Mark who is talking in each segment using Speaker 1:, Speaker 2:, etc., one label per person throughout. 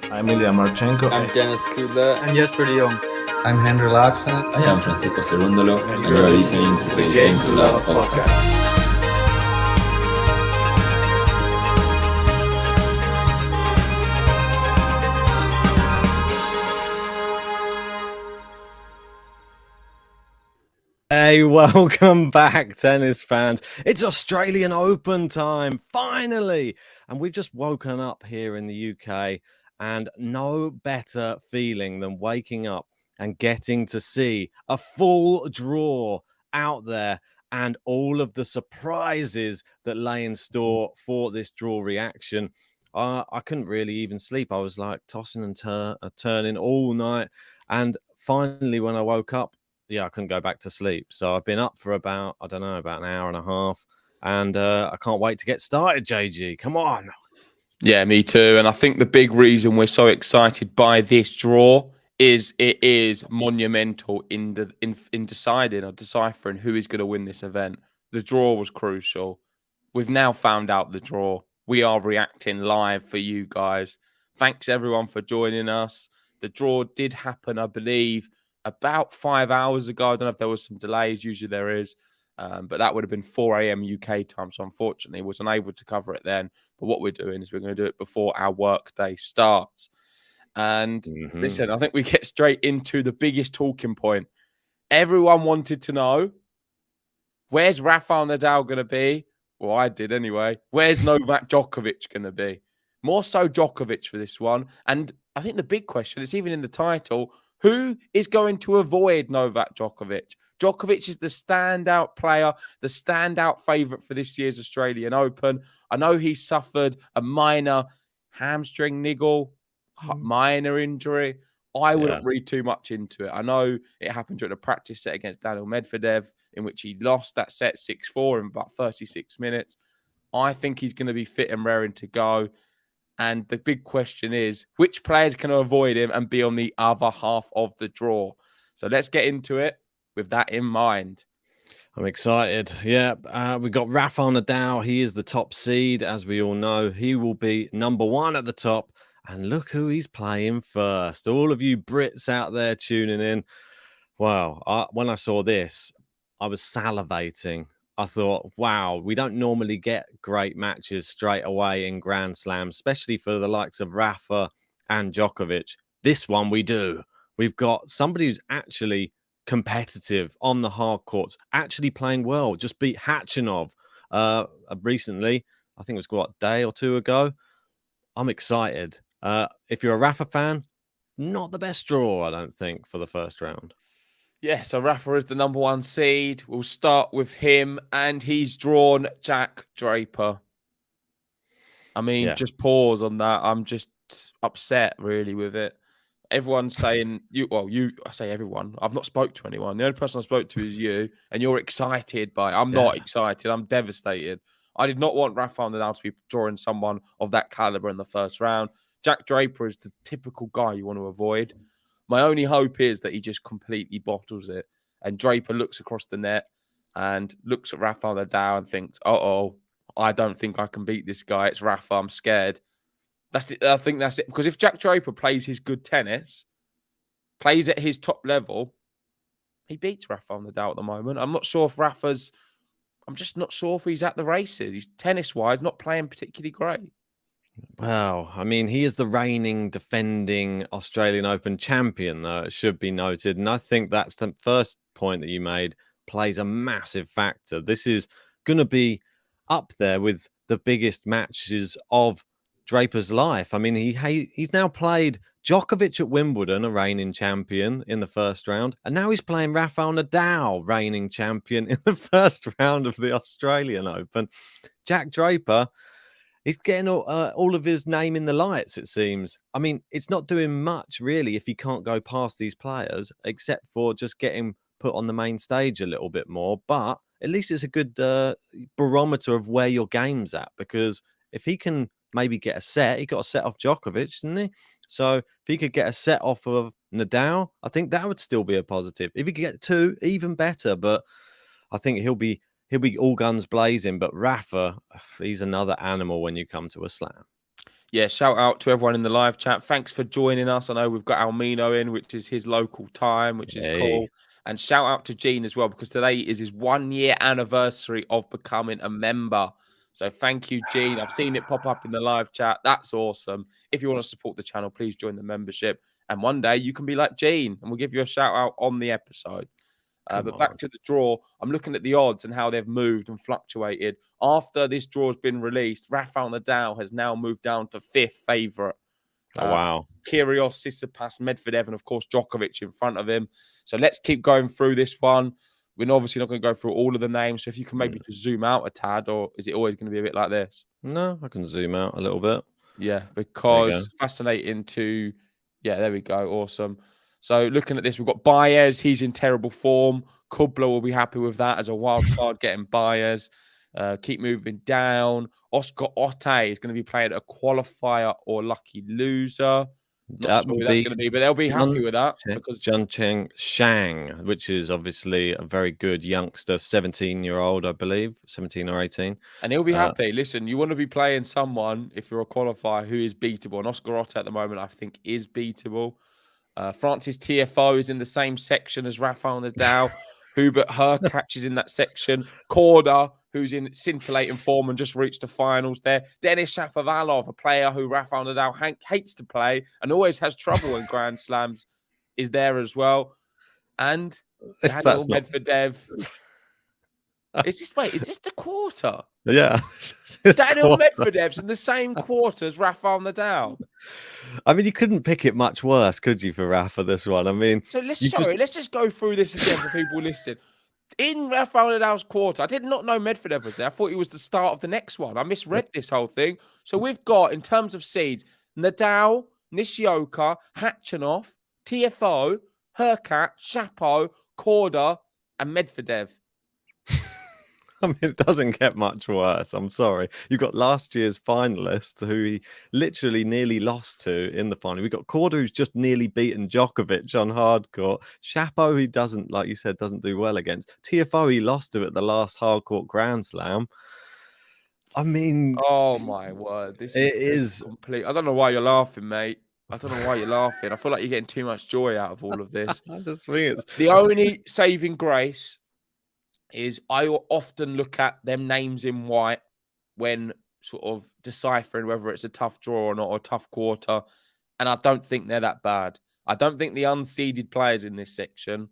Speaker 1: I'm Ilya Marchenko.
Speaker 2: I'm Dennis Kudla.
Speaker 3: And Jesper de Jong.
Speaker 4: I'm Henry Laaksonen.
Speaker 5: I am Francisco Cerundolo, and you are listening to the Game to Love podcast.
Speaker 6: Hey, welcome back, tennis fans. It's Australian Open time, finally. And we've just woken up here in the UK, and no better feeling than waking up and getting to see a full draw out there and all of the surprises that lay in store for this draw reaction. I couldn't really even sleep. I was like tossing and turning all night. And finally, when I woke up, I couldn't go back to sleep. So I've been up for about an hour and a half. And I can't wait to get started, JG. Come on.
Speaker 2: Yeah, me too. And I think the big reason we're so excited by this draw is it is monumental in deciding or deciphering who is going to win this event. The draw was crucial. We've now found out the draw. We are reacting live for you guys. Thanks, everyone, for joining us. The draw did happen, I believe, about 5 hours ago. I don't know if there was some delays. Usually there is. But that would have been 4 a.m. UK time. So unfortunately, I was unable to cover it then. But what we're doing is we're going to do it before our work day starts. And listen, I think we get straight into the biggest talking point. Everyone wanted to know, where's Rafael Nadal going to be? Well, I did anyway. Where's Novak Djokovic going to be? More so Djokovic for this one. And I think the big question, it's even in the title, who is going to avoid Novak Djokovic? Djokovic is the standout player, the standout favourite for this year's Australian Open. I know he suffered a minor hamstring niggle, minor injury. I wouldn't read too much into it. I know it happened during a practice set against Daniel Medvedev, in which he lost that set 6-4 in about 36 minutes. I think he's going to be fit and raring to go. And the big question is, which players can avoid him and be on the other half of the draw? So let's get into it with that in mind.
Speaker 6: I'm excited. Yeah, we got Rafael Nadal. He is the top seed, as we all know. He will be number one at the top. And look who he's playing first. All of you Brits out there tuning in. Wow, when I saw this, I was salivating. I thought, wow, we don't normally get great matches straight away in Grand Slams, especially for the likes of Rafa and Djokovic. This one we do. We've got somebody who's actually competitive on the hard courts, actually playing well. Just beat Khachanov recently. I think it was a day or two ago. I'm excited. If you're a Rafa fan, not the best draw, I don't think, for the first round.
Speaker 2: Yeah, so Rafa is the number one seed. We'll start with him, and he's drawn Jack Draper. I mean, just pause on that. I'm just upset, really, with it. Everyone's saying, I say everyone. I've not spoke to anyone. The only person I spoke to is you, and you're excited by it. I'm not excited. I'm devastated. I did not want Rafael Nadal to be drawing someone of that caliber in the first round. Jack Draper is the typical guy you want to avoid. My only hope is that he just completely bottles it. And Draper looks across the net and looks at Rafael Nadal and thinks, I don't think I can beat this guy. It's Rafa. I'm scared. I think that's it. Because if Jack Draper plays his good tennis, plays at his top level, he beats Rafael Nadal at the moment. I'm just not sure if he's at the races. He's tennis-wise not playing particularly great.
Speaker 6: Wow. I mean, he is the reigning, defending Australian Open champion, though, it should be noted. And I think that's the first point that you made plays a massive factor. This is going to be up there with the biggest matches of Draper's life. I mean, he's now played Djokovic at Wimbledon, a reigning champion, in the first round. And now he's playing Rafael Nadal, reigning champion, in the first round of the Australian Open. Jack Draper, he's getting all of his name in the lights, it seems. I mean, it's not doing much, really, if he can't go past these players, except for just getting put on the main stage a little bit more. But at least it's a good barometer of where your game's at, because if he can maybe get a set, he got a set off Djokovic, didn't he? So if he could get a set off of Nadal, I think that would still be a positive. If he could get two, even better. But I think he'll be all guns blazing. But Rafa, he's another animal when you come to a slam.
Speaker 2: Yeah, shout out to everyone in the live chat. Thanks for joining us. I know we've got Almino in, which is his local time, which is cool. And shout out to Gene as well, because today is his 1 year anniversary of becoming a member. So thank you, Gene. I've seen it pop up in the live chat. That's awesome. If you want to support the channel, please join the membership. And one day you can be like Gene, and we'll give you a shout out on the episode. But back to the draw, I'm looking at the odds and how they've moved and fluctuated. After this draw has been released, Rafael Nadal has now moved down to 5th favourite.
Speaker 6: Oh, wow.
Speaker 2: Kyrgios, Tsitsipas, Medvedev, and of course Djokovic in front of him. So let's keep going through this one. We're obviously not going to go through all of the names. So if you can maybe just zoom out a tad, or is it always going to be a bit like this?
Speaker 6: No, I can zoom out a little bit.
Speaker 2: Yeah, because fascinating to... Yeah, there we go. Awesome. So looking at this, we've got Baez. He's in terrible form. Kubler will be happy with that as a wild card, getting Baez. Keep moving down. Oscar Otte is going to be playing a qualifier or lucky loser. Not sure who that's going to be, but they'll be happy with that. Because
Speaker 6: Zhengcheng Shang, which is obviously a very good youngster, 17-year-old, I believe, 17 or 18.
Speaker 2: And he'll be happy. Listen, you want to be playing someone, if you're a qualifier, who is beatable. And Oscar Otte at the moment, I think, is beatable. Francis TFO is in the same section as Rafael Nadal. Hubert Hurkacz is in that section. Korda, who's in scintillating form and just reached the finals there. Denis Shapovalov, a player who Rafael Nadal hates to play and always has trouble in Grand Slams, is there as well. And Daniel Medvedev. Is this the quarter?
Speaker 6: Yeah.
Speaker 2: Daniel Medvedev's in the same quarter as Rafael Nadal.
Speaker 6: I mean, you couldn't pick it much worse, could you, for Rafa, this one? I mean...
Speaker 2: So let's just go through this again for people listening. In Rafael Nadal's quarter, I did not know Medvedev was there. I thought he was the start of the next one. I misread this whole thing. So we've got, in terms of seeds, Nadal, Nishioka, Khachanov, TFO, Hurkacz, Shapo, Korda, and Medvedev.
Speaker 6: I mean, it doesn't get much worse. I'm sorry. You've got last year's finalist who he literally nearly lost to in the final. We've got Korda, who's just nearly beaten Djokovic on hardcourt. Shapo, he doesn't, like you said, doesn't do well against. TFO, he lost to at the last hardcourt Grand Slam. I mean...
Speaker 2: Oh, my word. This is complete. I don't know why you're laughing, mate. I don't know why you're laughing. I feel like you're getting too much joy out of all of this.
Speaker 6: I just think it's...
Speaker 2: The only saving grace is I often look at them names in white when sort of deciphering whether it's a tough draw or not, or a tough quarter. And I don't think they're that bad. I don't think the unseeded players in this section,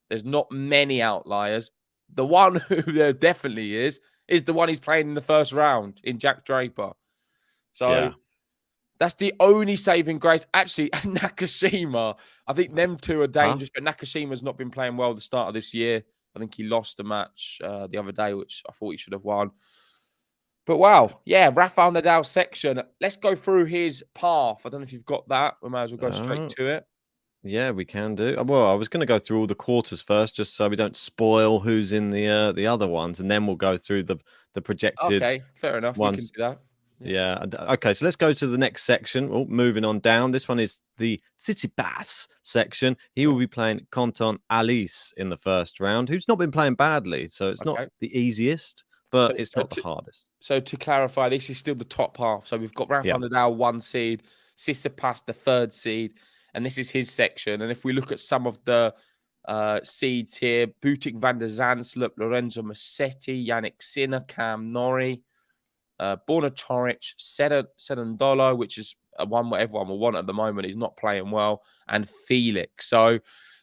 Speaker 2: there's not many outliers. The one who there definitely is the one he's playing in the first round in Jack Draper. So that's the only saving grace. Actually, Nakashima, I think them two are dangerous, but Nakashima's not been playing well at the start of this year. I think he lost a match the other day, which I thought he should have won. But wow, yeah, Rafael Nadal section. Let's go through his path. I don't know if you've got that. We might as well go straight to it.
Speaker 6: Yeah, we can do. Well, I was going to go through all the quarters first, just so we don't spoil who's in the other ones, and then we'll go through the projected.
Speaker 2: Okay, fair enough.
Speaker 6: Ones.
Speaker 2: We can do that.
Speaker 6: Yeah. Okay, so let's go to the next section. Oh, moving on down. This one is the Tsitsipas section. He will be playing Quentin Alice in the first round, who's not been playing badly. So it's not the easiest, but it's not the hardest.
Speaker 2: So to clarify, this is still the top half. So we've got Rafael Nadal 1 seed, Tsitsipas the 3rd seed, and this is his section. And if we look at some of the seeds here, Butik van der Zandschulp, Lorenzo Musetti, Yannick Sinner, Cam Norrie, Borna Coric, Sedundolo, which is one what everyone will want at the moment. He's not playing well, and Felix. So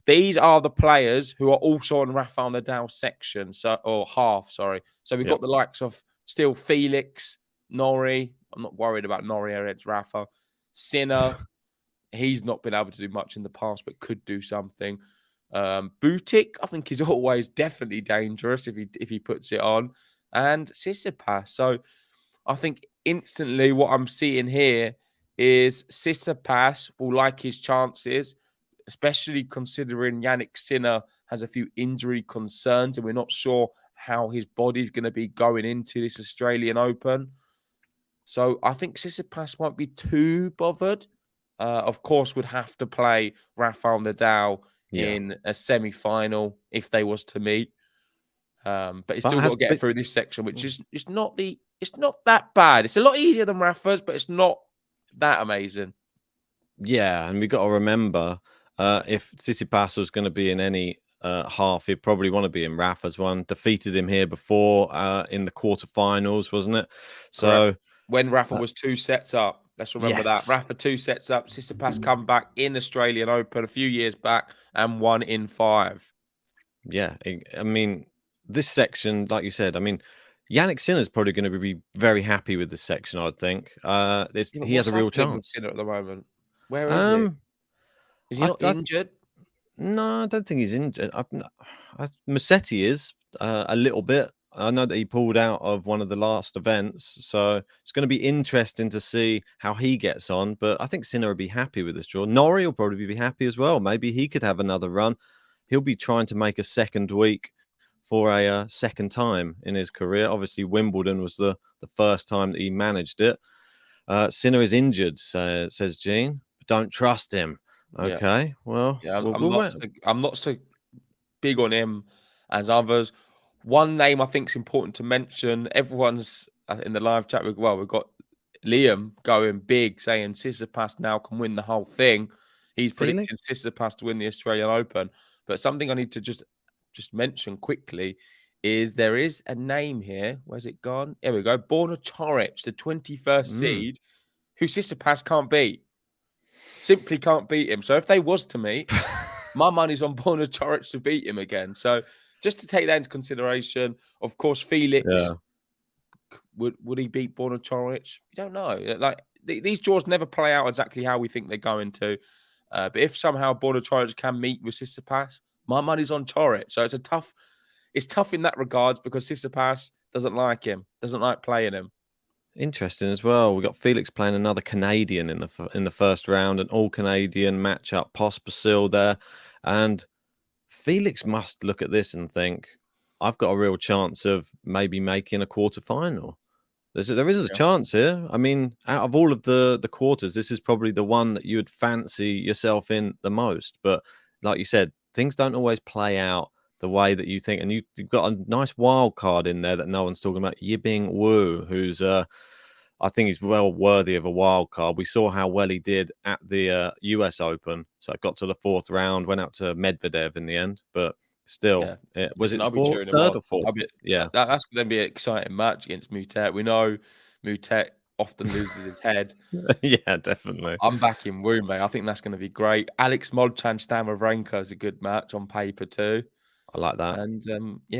Speaker 2: these are the players who are also on Rafael Nadal's section, or half. Sorry. So we've got the likes of still Felix, Norrie. I'm not worried about Norrie against Rafa. Sinner, he's not been able to do much in the past, but could do something. Butik, I think he's always definitely dangerous if he puts it on, and Tsitsipas. So I think instantly what I'm seeing here is Tsitsipas will like his chances, especially considering Yannick Sinner has a few injury concerns and we're not sure how his body's going to be going into this Australian Open. So I think Tsitsipas won't be too bothered. Of course, would have to play Rafael Nadal in a semi-final if they was to meet. But he's still got to get through this section, which is it's not that bad. It's a lot easier than Rafa's, but it's not that amazing.
Speaker 6: Yeah, and we got to remember, if Tsitsipas was going to be in any half, he'd probably want to be in Rafa's one. Defeated him here before in the quarterfinals, wasn't it?
Speaker 2: Correct.
Speaker 6: So
Speaker 2: When Rafa was 2 sets up, let's remember that.
Speaker 6: yes,
Speaker 2: Rafa 2 sets up, Tsitsipas come back in Australian Open a few years back and won in 5.
Speaker 6: yeah. I mean, this section, like you said, I mean, Yannick Sinner's probably going to be very happy with this section. I'd think.
Speaker 2: Yeah, but
Speaker 6: He has
Speaker 2: what's
Speaker 6: a real
Speaker 2: happening with
Speaker 6: chance.
Speaker 2: Sinner at the moment? Where is he?
Speaker 6: Um,
Speaker 2: Is he
Speaker 6: I,
Speaker 2: not
Speaker 6: I
Speaker 2: injured?
Speaker 6: No, I don't think he's injured. Musetti is a little bit. I know that he pulled out of one of the last events, so it's going to be interesting to see how he gets on. But I think Sinner will be happy with this draw. Norrie will probably be happy as well. Maybe he could have another run. He'll be trying to make a second week for a second time in his career. Obviously, Wimbledon was the first time that he managed it. Sinner is injured, says Gene. Don't trust him.
Speaker 2: Yeah.
Speaker 6: Okay, well,
Speaker 2: Yeah,
Speaker 6: we'll wait.
Speaker 2: I'm not so big on him as others. One name I think is important to mention. Everyone's in the live chat. We've got Liam going big, saying Tsitsipas now can win the whole thing. He's
Speaker 6: Felix?
Speaker 2: predicting Tsitsipas to win the Australian Open. But something I need to just mention quickly is there is a name here. Where's it gone? Here we go. Borna Coric, the 21st seed, who Tsitsipas can't beat. Simply can't beat him. So if they was to meet, my money's on Borna Coric to beat him again. So just to take that into consideration, of course, Felix
Speaker 6: Yeah.
Speaker 2: would he beat Borna Coric? We don't know. Like these draws never play out exactly how we think they're going to. But if somehow Borna Coric can meet with Tsitsipas, my money's on Coric. So it's tough in that regards because Tsitsipas doesn't like him, doesn't like playing him.
Speaker 6: Interesting as well. We got Felix playing another Canadian in the first round, an all Canadian matchup. Pospisil there, and Felix must look at this and think, I've got a real chance of maybe making a quarterfinal. There is a
Speaker 2: Yeah.
Speaker 6: chance here. I mean, out of all of the quarters, this is probably the one that you would fancy yourself in the most. But like you said, things don't always play out the way that you think. And you've got a nice wild card in there that no one's talking about. Yibing Wu, who's I think he's well worthy of a wild card. We saw how well he did at the US Open. So it got to the fourth round, went out to Medvedev in the end. But still, was it
Speaker 2: I'll be cheering him
Speaker 6: third
Speaker 2: on.
Speaker 6: or fourth? Yeah.
Speaker 2: That's going to be an exciting match against Mutet. We know Mutet often loses his head.
Speaker 6: Yeah, definitely.
Speaker 2: I'm backing Wu, mate. I think that's going to be great. Alex Molchan, Stan Wawrinka is a good match on paper too.
Speaker 6: I like that.
Speaker 2: And,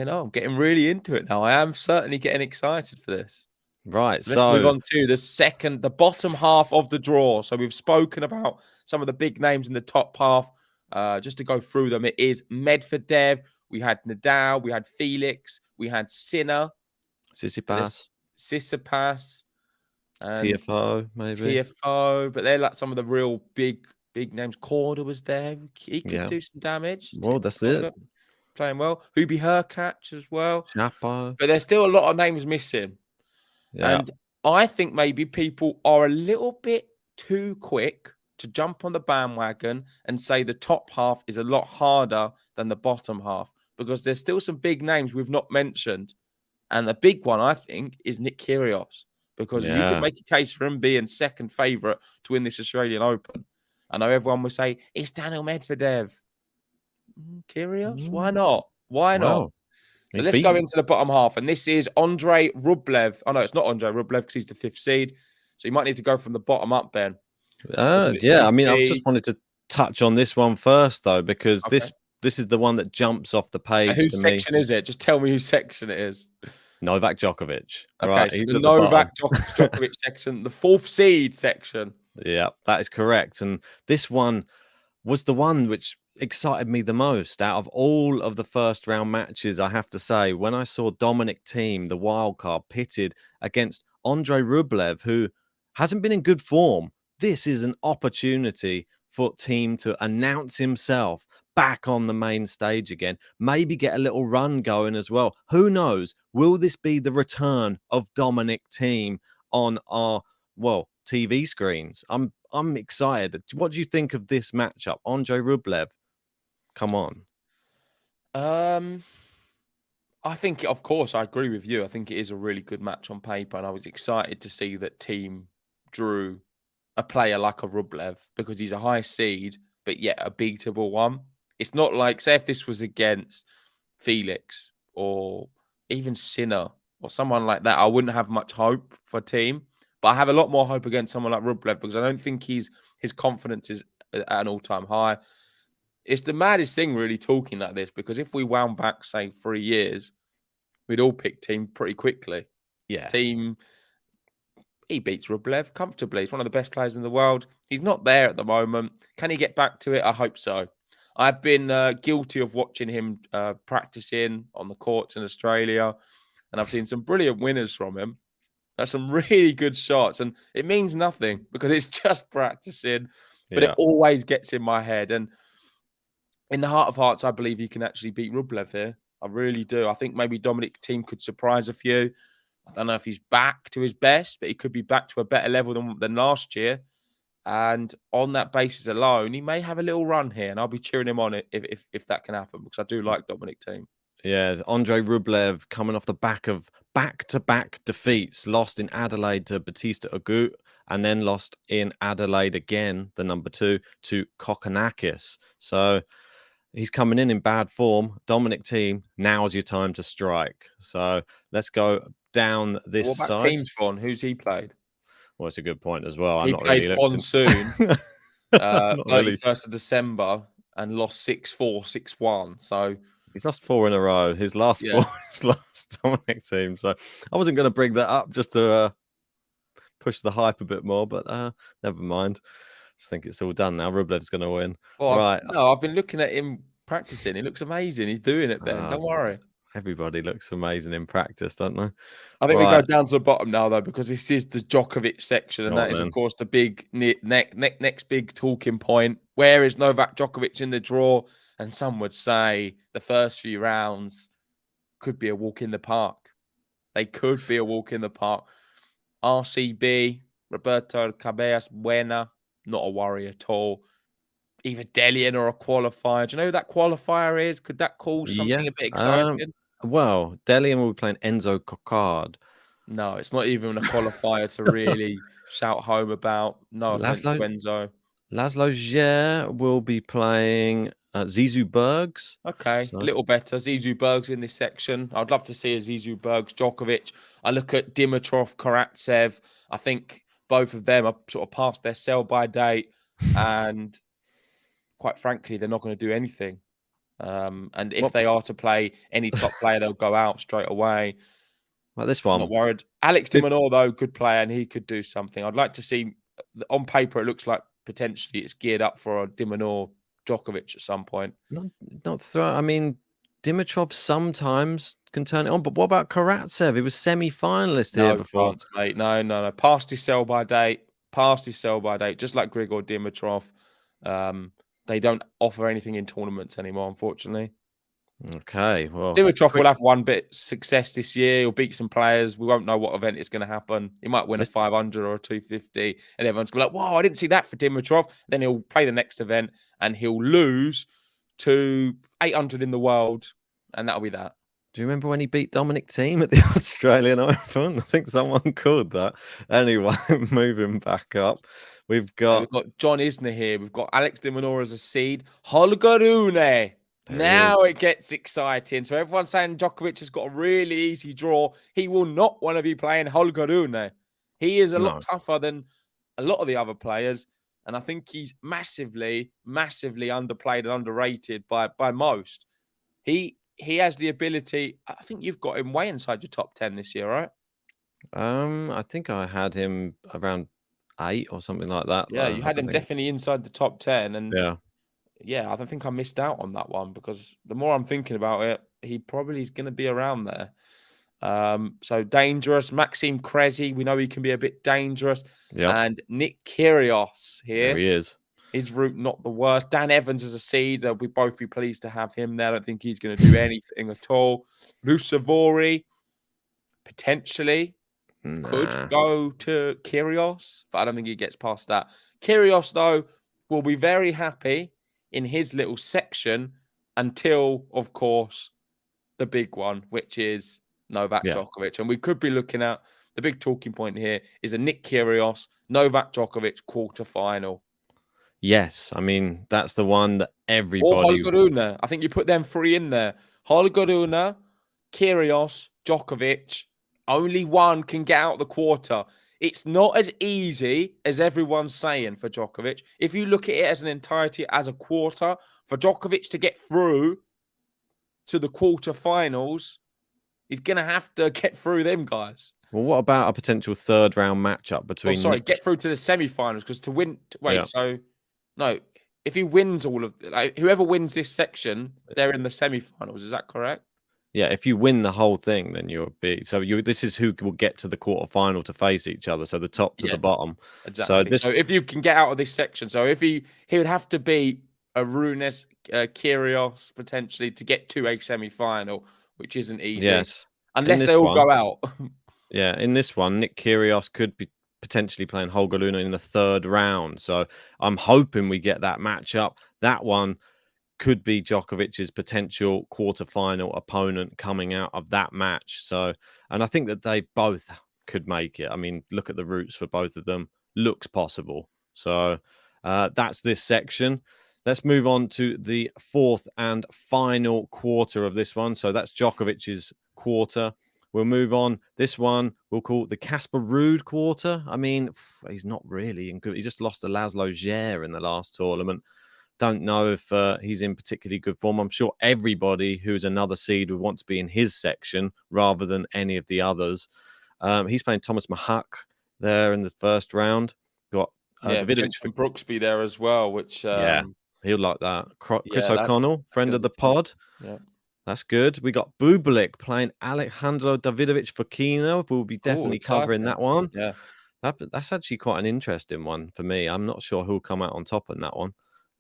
Speaker 2: I'm getting really into it now. I am certainly getting excited for this.
Speaker 6: Right.
Speaker 2: So let's move on to the bottom half of the draw. So we've spoken about some of the big names in the top half. Just to go through them, it is Medvedev. We had Nadal. We had Felix. We had Sinner.
Speaker 6: Tsitsipas.
Speaker 2: And
Speaker 6: TFO, maybe.
Speaker 2: TFO. But they're like some of the real big names. Korda was there. He could do some damage.
Speaker 6: Well, that's it.
Speaker 2: Playing well. Hubie Hurkacz as well.
Speaker 6: Chapo.
Speaker 2: But there's still a lot of names missing.
Speaker 6: Yeah.
Speaker 2: And I think maybe people are a little bit too quick to jump on the bandwagon and say the top half is a lot harder than the bottom half because there's still some big names we've not mentioned. And the big one, I think, is Nick Kyrgios because you can make a case for him being second favourite to win this Australian Open. I know everyone would say, it's Daniel Medvedev. Kyrgios? Why not? Why not? So let's go into the bottom half. And this is Andrei Rublev. Oh, no, it's not Andrei Rublev because he's the 5th seed. So you might need to go from the bottom up, Ben.
Speaker 6: Yeah, I mean, I just wanted to touch on this one first, though, because this is the one that jumps off the page.
Speaker 2: Whose section is it? Just tell me whose section it is.
Speaker 6: Novak Djokovic.
Speaker 2: Okay,
Speaker 6: right,
Speaker 2: so
Speaker 6: he's
Speaker 2: the Novak Djokovic section, the 4th seed section.
Speaker 6: Yeah, that is correct. And this one was the one which excited me the most out of all of the first round matches, I have to say. When I saw Dominic Thiem, the wild card, pitted against Andrei Rublev, who hasn't been in good form, this is an opportunity for Thiem to announce himself back on the main stage again, maybe get a little run going as well. Who knows? Will this be the return of Dominic Thiem on our, TV screens? I'm excited. What do you think of this matchup? Andrei Rublev, come on.
Speaker 2: I think, of course, I agree with you. I think it is a really good match on paper, and I was excited to see that Thiem drew a player like a Rublev because he's a high seed, but yet a beatable one. It's not like, say, if this was against Felix or even Sinner or someone like that, I wouldn't have much hope for a team. But I have a lot more hope against someone like Rublev because I don't think his confidence is at an all-time high. It's the maddest thing, really, talking like this, because if we wound back, say, 3 years, we'd all pick Team pretty quickly.
Speaker 6: Yeah.
Speaker 2: Team, he beats Rublev comfortably. He's one of the best players in the world. He's not there at the moment. Can he get back to it? I hope so. I've been guilty of watching him practicing on the courts in Australia, and I've seen some brilliant winners from him. That's some really good shots, and it means nothing because it's just practicing, but it always gets in my head. And in the heart of hearts, I believe he can actually beat Rublev here. I really do. I think maybe Dominic Thiem could surprise a few. I don't know if he's back to his best, but he could be back to a better level than last year. And on that basis alone, he may have a little run here, and I'll be cheering him on if that can happen, because I do like Dominic Thiem.
Speaker 6: Yeah, Andre Rublev coming off the back of back-to-back defeats, lost in Adelaide to Batista Agut, and then lost in Adelaide again, the number 2, to Kokkinakis. So he's coming in bad form. Dominic Thiem, now's your time to strike. So let's go down this
Speaker 2: What about
Speaker 6: side.
Speaker 2: Thiem's fun? Who's he played?
Speaker 6: Well, it's a good point as well.
Speaker 2: He played Ponsoon, 31st of December, and lost 6-4, 6-1. So
Speaker 6: he's lost 4 in a row. His last 4 is lost Dominic Thiem. So I wasn't going to bring that up just to push the hype a bit more, but never mind. Just think it's all done now. Rublev's going to win.
Speaker 2: Well,
Speaker 6: right.
Speaker 2: I've been looking at him practicing. He looks amazing. He's doing it, Ben. Don't worry.
Speaker 6: Everybody looks amazing in practice, don't they?
Speaker 2: I think we go down to the bottom now, though, because this is the Djokovic section, and that is, of course, the big next big talking point. Where is Novak Djokovic in the draw? And some would say the first few rounds could be a walk in the park. They could be a walk in the park. RCB, Roberto Cabellas Buena, not a worry at all. Either Delian or a qualifier. Do you know who that qualifier is? Could that cause something a bit exciting?
Speaker 6: Well, Delian will be playing Enzo Cocard.
Speaker 2: No, it's not even a qualifier to really shout home about. No offense to Enzo.
Speaker 6: Laszlo Djere will be playing Zizou Bergs.
Speaker 2: Okay, a little better. Zizou Bergs in this section. I'd love to see a Zizou Bergs Djokovic. I look at Dimitrov, Karatsev. I think both of them are sort of past their sell-by date, and quite frankly, they're not going to do anything. And if they are to play any top player, they'll go out straight away.
Speaker 6: Like this one.
Speaker 2: Not worried. Alex de Minaur, though, good player, and he could do something. I'd like to see, on paper, it looks like potentially it's geared up for a de Minaur Djokovic at some point.
Speaker 6: I mean, Dimitrov sometimes can turn it on, but what about Karatsev? He was semi-finalist here before.
Speaker 2: Chance, mate. No. Past his sell-by date. Just like Grigor Dimitrov. They don't offer anything in tournaments anymore, unfortunately.
Speaker 6: Okay, well,
Speaker 2: Dimitrov will have one bit of success this year. He'll beat some players. We won't know what event is going to happen. He might win a 500 or a 250, and everyone's going to be like, "Whoa, I didn't see that for Dimitrov." Then he'll play the next event, and he'll lose to 800 in the world, and that'll be that.
Speaker 6: Do you remember when he beat Dominic Thiem at the Australian Open? I think someone called that. Anyway, moving back up. We've got
Speaker 2: John Isner here. We've got Alex de Minaur as a seed. Holger Rune. Now it gets exciting. So everyone's saying Djokovic has got a really easy draw. He will not want to be playing Holger Rune. He is a lot tougher than a lot of the other players. And I think he's massively, massively underplayed and underrated by most. He has the ability. I think you've got him way inside your top 10 this year, right?
Speaker 6: I think I had him around 8 or something like that.
Speaker 2: Yeah, you had him definitely inside the top 10. And
Speaker 6: yeah,
Speaker 2: I don't think I missed out on that one, because the more I'm thinking about it, he probably is going to be around there. So dangerous. Maxime Cressy, we know he can be a bit dangerous. And Nick Kyrgios here.
Speaker 6: There he is.
Speaker 2: His route not the worst. Dan Evans as a seed. We'll both be pleased to have him there. I don't think he's going to do anything at all. Rusevori, potentially, could go to Kyrgios, but I don't think he gets past that. Kyrgios, though, will be very happy in his little section until, of course, the big one, which is Novak Djokovic. And we could be looking at the big talking point here is a Nick Kyrgios, Novak Djokovic quarterfinal.
Speaker 6: Yes, I mean, that's the one that
Speaker 2: Or
Speaker 6: everybody...
Speaker 2: Holger Rune. I think you put them three in there. Holger Rune, Kyrgios, Djokovic. Only one can get out the quarter. It's not as easy as everyone's saying for Djokovic. If you look at it as an entirety, as a quarter, for Djokovic to get through to the quarterfinals, he's going to have to get through them guys.
Speaker 6: Well, what about a potential third round matchup between...
Speaker 2: get through to the semi-finals, because to win...
Speaker 6: Yeah.
Speaker 2: No, if he wins all of... whoever wins this section, they're in the semi-finals. Is that correct?
Speaker 6: Yeah, if you win the whole thing, then you'll be... So this is who will get to the quarterfinal to face each other. So the top to the bottom.
Speaker 2: Exactly. So if you can get out of this section, so if he would have to beat a Runes, Kyrgios potentially to get to a semi-final, which isn't easy.
Speaker 6: Yes.
Speaker 2: Unless they all go out.
Speaker 6: Yeah, in this one, Nick Kyrgios could be potentially playing Holger Rune in the third round. So I'm hoping we get that matchup. That one could be Djokovic's potential quarterfinal opponent coming out of that match. So, and I think that they both could make it. I mean, look at the routes for both of them. Looks possible. So that's this section. Let's move on to the fourth and final quarter of this one. So that's Djokovic's quarter. We'll move on. This one we'll call the Casper Ruud quarter. I mean, he's not really in good. He just lost to Laszlo Djere in the last tournament. Don't know if he's in particularly good form. I'm sure everybody who's another seed would want to be in his section rather than any of the others. He's playing Thomas Mahak there in the first round. Got
Speaker 2: Davidovic and Brooksby there as well, which
Speaker 6: he'll like that. Chris O'Connell, friend of the pod.
Speaker 2: Yeah.
Speaker 6: That's good. We got Bublik playing Alejandro Davidovich Fokina. We'll be definitely covering that one.
Speaker 2: Yeah.
Speaker 6: That's actually quite an interesting one for me. I'm not sure who'll come out on top in that one.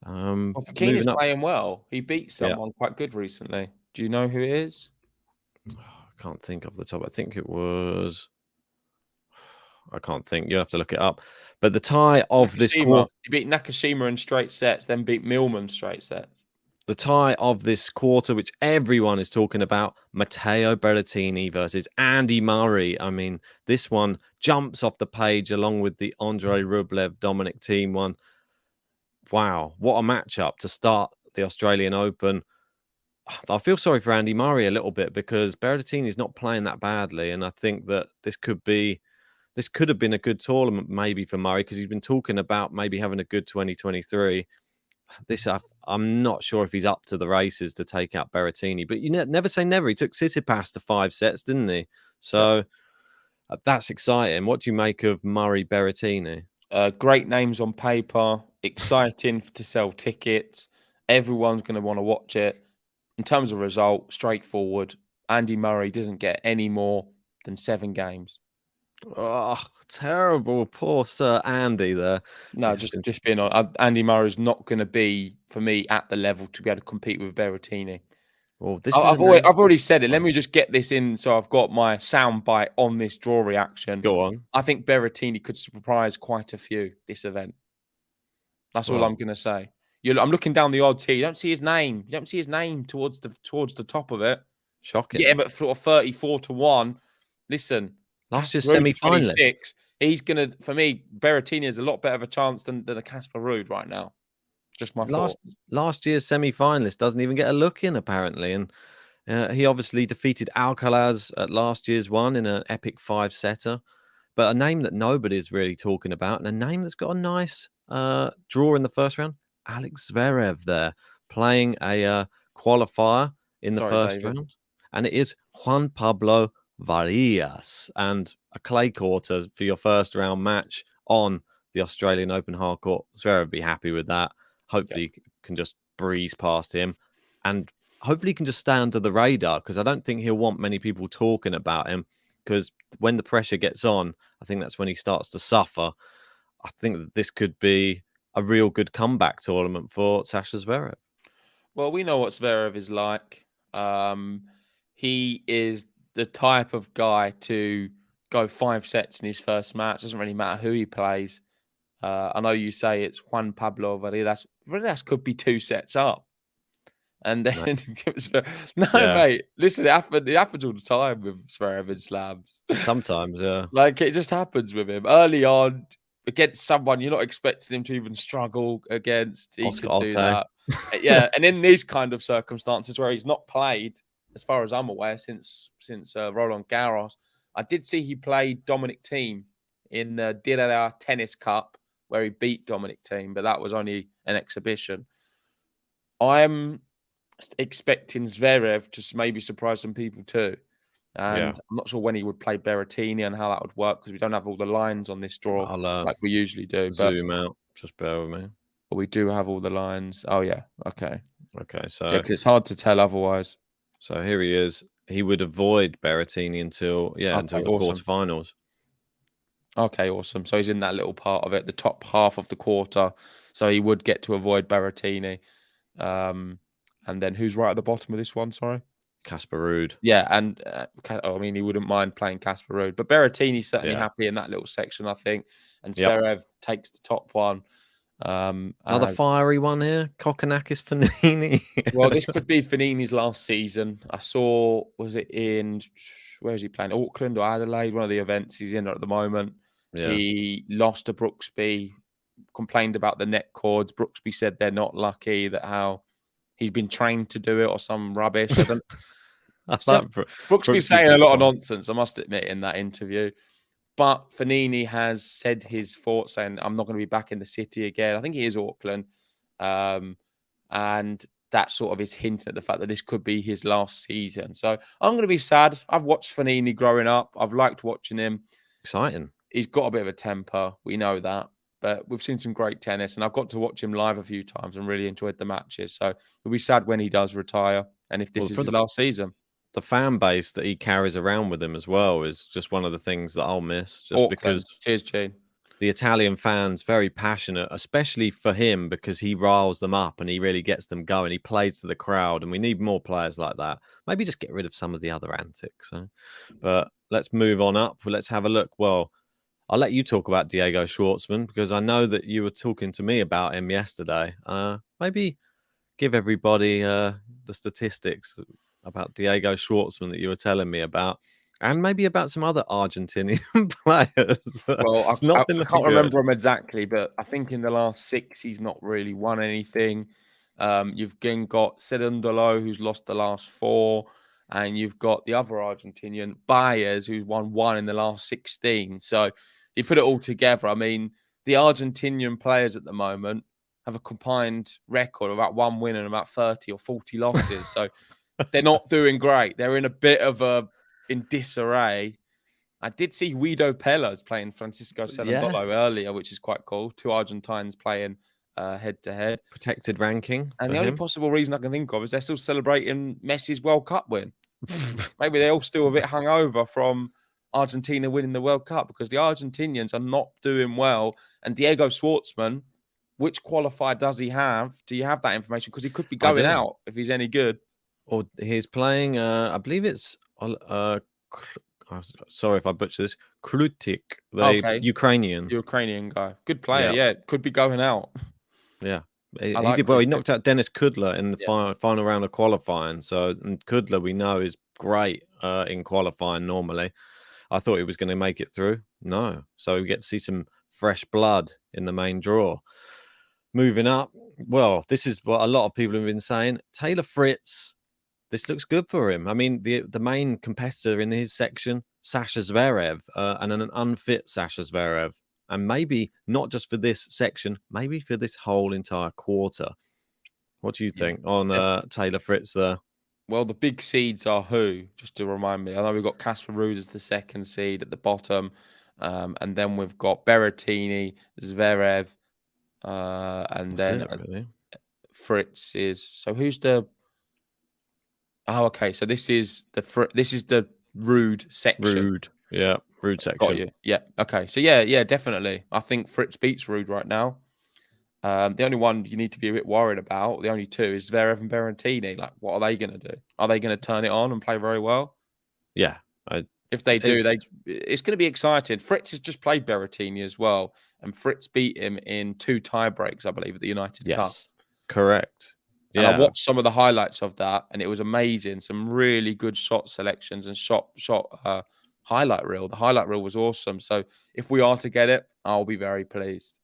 Speaker 2: Fokina's playing well. He beat someone quite good recently. Do you know who it is?
Speaker 6: I can't think off the top. I think it was... I can't think. You have to look it up. But the tie of this quarter...
Speaker 2: He beat Nakashima in straight sets, then beat Millman straight sets.
Speaker 6: The tie of this quarter, which everyone is talking about, Matteo Berrettini versus Andy Murray. I mean, this one jumps off the page along with the Andrei Rublev Dominic Thiem one. Wow, what a matchup to start the Australian Open. I feel sorry for Andy Murray a little bit because Berrettini is not playing that badly, and I think that this could have been a good tournament maybe for Murray because he's been talking about maybe having a good 2023. I'm not sure if he's up to the races to take out Berrettini, but you never say never. He took Tsitsipas to 5 sets, didn't he? So that's exciting. What do you make of Murray Berrettini?
Speaker 2: Great names on paper, exciting to sell tickets. Everyone's going to want to watch it. In terms of result, straightforward. Andy Murray doesn't get any more than 7 games.
Speaker 6: Oh, terrible. Poor Sir Andy there.
Speaker 2: No, just being honest. Andy Murray's not going to be, for me, at the level to be able to compete with Berrettini.
Speaker 6: Well,
Speaker 2: I've already said it. Let me just get this in so I've got my soundbite on this draw reaction.
Speaker 6: Go on.
Speaker 2: I think Berrettini could surprise quite a few this event. That's all I'm going to say. I'm looking down the odds here. You don't see his name. You don't see his name towards the top of it.
Speaker 6: Shocking.
Speaker 2: Get him at sort of 34-1. Listen.
Speaker 6: Last year's semi-finalist.
Speaker 2: He's going to, for me, Berrettini has a lot better of a chance than a Casper Ruud right now. Just my thoughts.
Speaker 6: Last year's semi-finalist doesn't even get a look in, apparently. And he obviously defeated Alcaraz at last year's one in an epic 5-setter. But a name that nobody's really talking about and a name that's got a nice draw in the first round, Alex Zverev there, playing a qualifier in the first round. And it is Juan Pablo Varillas, and a clay quarter for your first round match on the Australian Open hardcourt. Zverev would be happy with that. Hopefully can just breeze past him and hopefully he can just stay under the radar because I don't think he'll want many people talking about him because when the pressure gets on, I think that's when he starts to suffer. I think that this could be a real good comeback tournament for Sasha Zverev.
Speaker 2: Well, we know what Zverev is like. He is the type of guy to go 5 sets in his first match. Doesn't really matter who he plays. I know you say it's Juan Pablo Varillas. Varillas could be 2 sets up. And then
Speaker 6: No.
Speaker 2: it was no,
Speaker 6: Yeah.
Speaker 2: mate. Listen, it happens all the time with Zverev in slams.
Speaker 6: Sometimes, yeah.
Speaker 2: Like it just happens with him early on against someone you're not expecting him to even struggle against. He
Speaker 6: Oscar
Speaker 2: could do
Speaker 6: Otte.
Speaker 2: that. Yeah, and in these kind of circumstances where he's not played, as far as I'm aware, since Roland Garros, I did see he played Dominic Thiem in the Dirara Tennis Cup where he beat Dominic Thiem, but that was only an exhibition. I'm expecting Zverev to maybe surprise some people too. And I'm not sure when he would play Berrettini and how that would work because we don't have all the lines on this draw
Speaker 6: I'll
Speaker 2: like we usually do. But
Speaker 6: zoom out. Just bear with me.
Speaker 2: we do have all the lines. Oh, yeah. Okay.
Speaker 6: Okay,
Speaker 2: Yeah,
Speaker 6: so
Speaker 2: because it's hard to tell otherwise.
Speaker 6: here he is. He would avoid Berrettini until the
Speaker 2: awesome.
Speaker 6: quarterfinals.
Speaker 2: Okay, awesome. So he's in that little part of it, the top half of the quarter. So he would get to avoid Berrettini. And then who's right at the bottom of this one? Sorry.
Speaker 6: Casper Ruud.
Speaker 2: Yeah, and I mean, he wouldn't mind playing Casper Ruud, but Berrettini's certainly happy in that little section, I think. And Zverev takes the top one.
Speaker 6: Another fiery one here. Kokkinakis Fognini.
Speaker 2: Well, this could be Fognini's last season. I saw, was it where is he playing? Auckland or Adelaide? One of the events he's in at the moment. Yeah. He lost to Brooksby, complained about the net cords. Brooksby said they're not lucky, that how he's been trained to do it or some rubbish. Brooksby's saying a lot of nonsense, I must admit, in that interview. But Fognini has said his thoughts, saying, I'm not going to be back in the city again. I think he is Auckland. And that sort of is hinting at the fact that this could be his last season. So I'm going to be sad. I've watched Fognini growing up. I've liked watching him.
Speaker 6: Exciting.
Speaker 2: He's got a bit of a temper. We know that. But we've seen some great tennis, and I've got to watch him live a few times and really enjoyed the matches. So we'll be sad when he does retire, and if this is his last season.
Speaker 6: The fan base that he carries around with him as well is just one of the things that I'll miss. Just because
Speaker 2: cheers, Gene.
Speaker 6: The Italian fans very passionate, especially for him because he riles them up and he really gets them going. He plays to the crowd, and we need more players like that. Maybe just get rid of some of the other antics. But let's move on up. Let's have a look. Well, I'll let you talk about Diego Schwartzman because I know that you were talking to me about him yesterday. Maybe give everybody the statistics about Diego Schwartzman that you were telling me about, and maybe about some other Argentinian players.
Speaker 2: Well, I can't remember him exactly, but I think in the last 6, he's not really won anything. You've again got Cerundolo, who's lost the last 4. And you've got the other Argentinian, Baez, who's won 1 in the last 16. So you put it all together. I mean, the Argentinian players at the moment have a combined record of about 1 win and about 30 or 40 losses. So they're not doing great. They're in a bit of in disarray. I did see Guido Pellas playing Francisco Cerundolo earlier, which is quite cool. 2 Argentines playing head-to-head.
Speaker 6: Protected ranking.
Speaker 2: And the only possible reason I can think of is they're still celebrating Messi's World Cup win. Maybe they're all still a bit hungover from Argentina winning the World Cup because the Argentinians are not doing well. And Diego Schwartzman, which qualifier does he have? Do you have that information? Because he could be going out if he's any good.
Speaker 6: Or he's playing, I believe it's, sorry if I butcher this, Krutik, the
Speaker 2: Ukrainian guy. Good player, yeah. Could be going out.
Speaker 6: Yeah. He did well. He knocked out Dennis Kudla in the final round of qualifying. So, and Kudla, we know, is great in qualifying normally. I thought he was going to make it through. No. So we get to see some fresh blood in the main draw. Moving up, well, this is what a lot of people have been saying. Taylor Fritz, this looks good for him. I mean, the main competitor in his section, Sasha Zverev, and an unfit Sasha Zverev. And maybe not just for this section, maybe for this whole entire quarter. What do you think on Taylor Fritz there?
Speaker 2: Well, the big seeds are who? Just to remind me. I know we've got Casper Ruud as the second seed at the bottom. And then we've got Berrettini, Zverev, and then
Speaker 6: really?
Speaker 2: Fritz is... So who's the... Oh, okay. So this is the Ruud section.
Speaker 6: Ruud section.
Speaker 2: Got you. Yeah. Okay. So yeah, definitely. I think Fritz beats Ruud right now. The only one you need to be a bit worried about, the only two, is Zverev and Berrettini. Like, what are they going to do? Are they going to turn it on and play very well?
Speaker 6: Yeah.
Speaker 2: If they do, it's going to be exciting. Fritz has just played Berrettini as well, and Fritz beat him in 2 tie breaks, I believe, at the United Cup.
Speaker 6: Correct.
Speaker 2: And I
Speaker 6: Yeah.
Speaker 2: watched some of the highlights of that, and it was amazing. Some really good shot selections and shot highlight reel. The highlight reel was awesome. So if we are to get it, I'll be very pleased.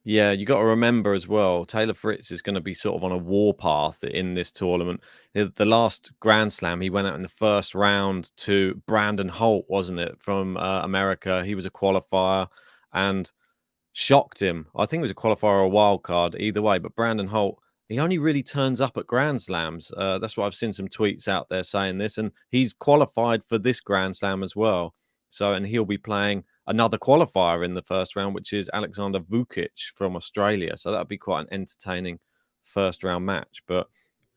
Speaker 6: Yeah, you got to remember as well, Taylor Fritz is going to be sort of on a warpath in this tournament. The last Grand Slam, he went out in the first round to Brandon Holt, wasn't it, from America? He was a qualifier and shocked him. I think it was a qualifier or a wild card, either way. But Brandon Holt, he only really turns up at Grand Slams. That's what I've seen some tweets out there saying this, and he's qualified for this Grand Slam as well. So, and he'll be playing another qualifier in the first round, which is Alexander Vukic from Australia. So that'll be quite an entertaining first round match. But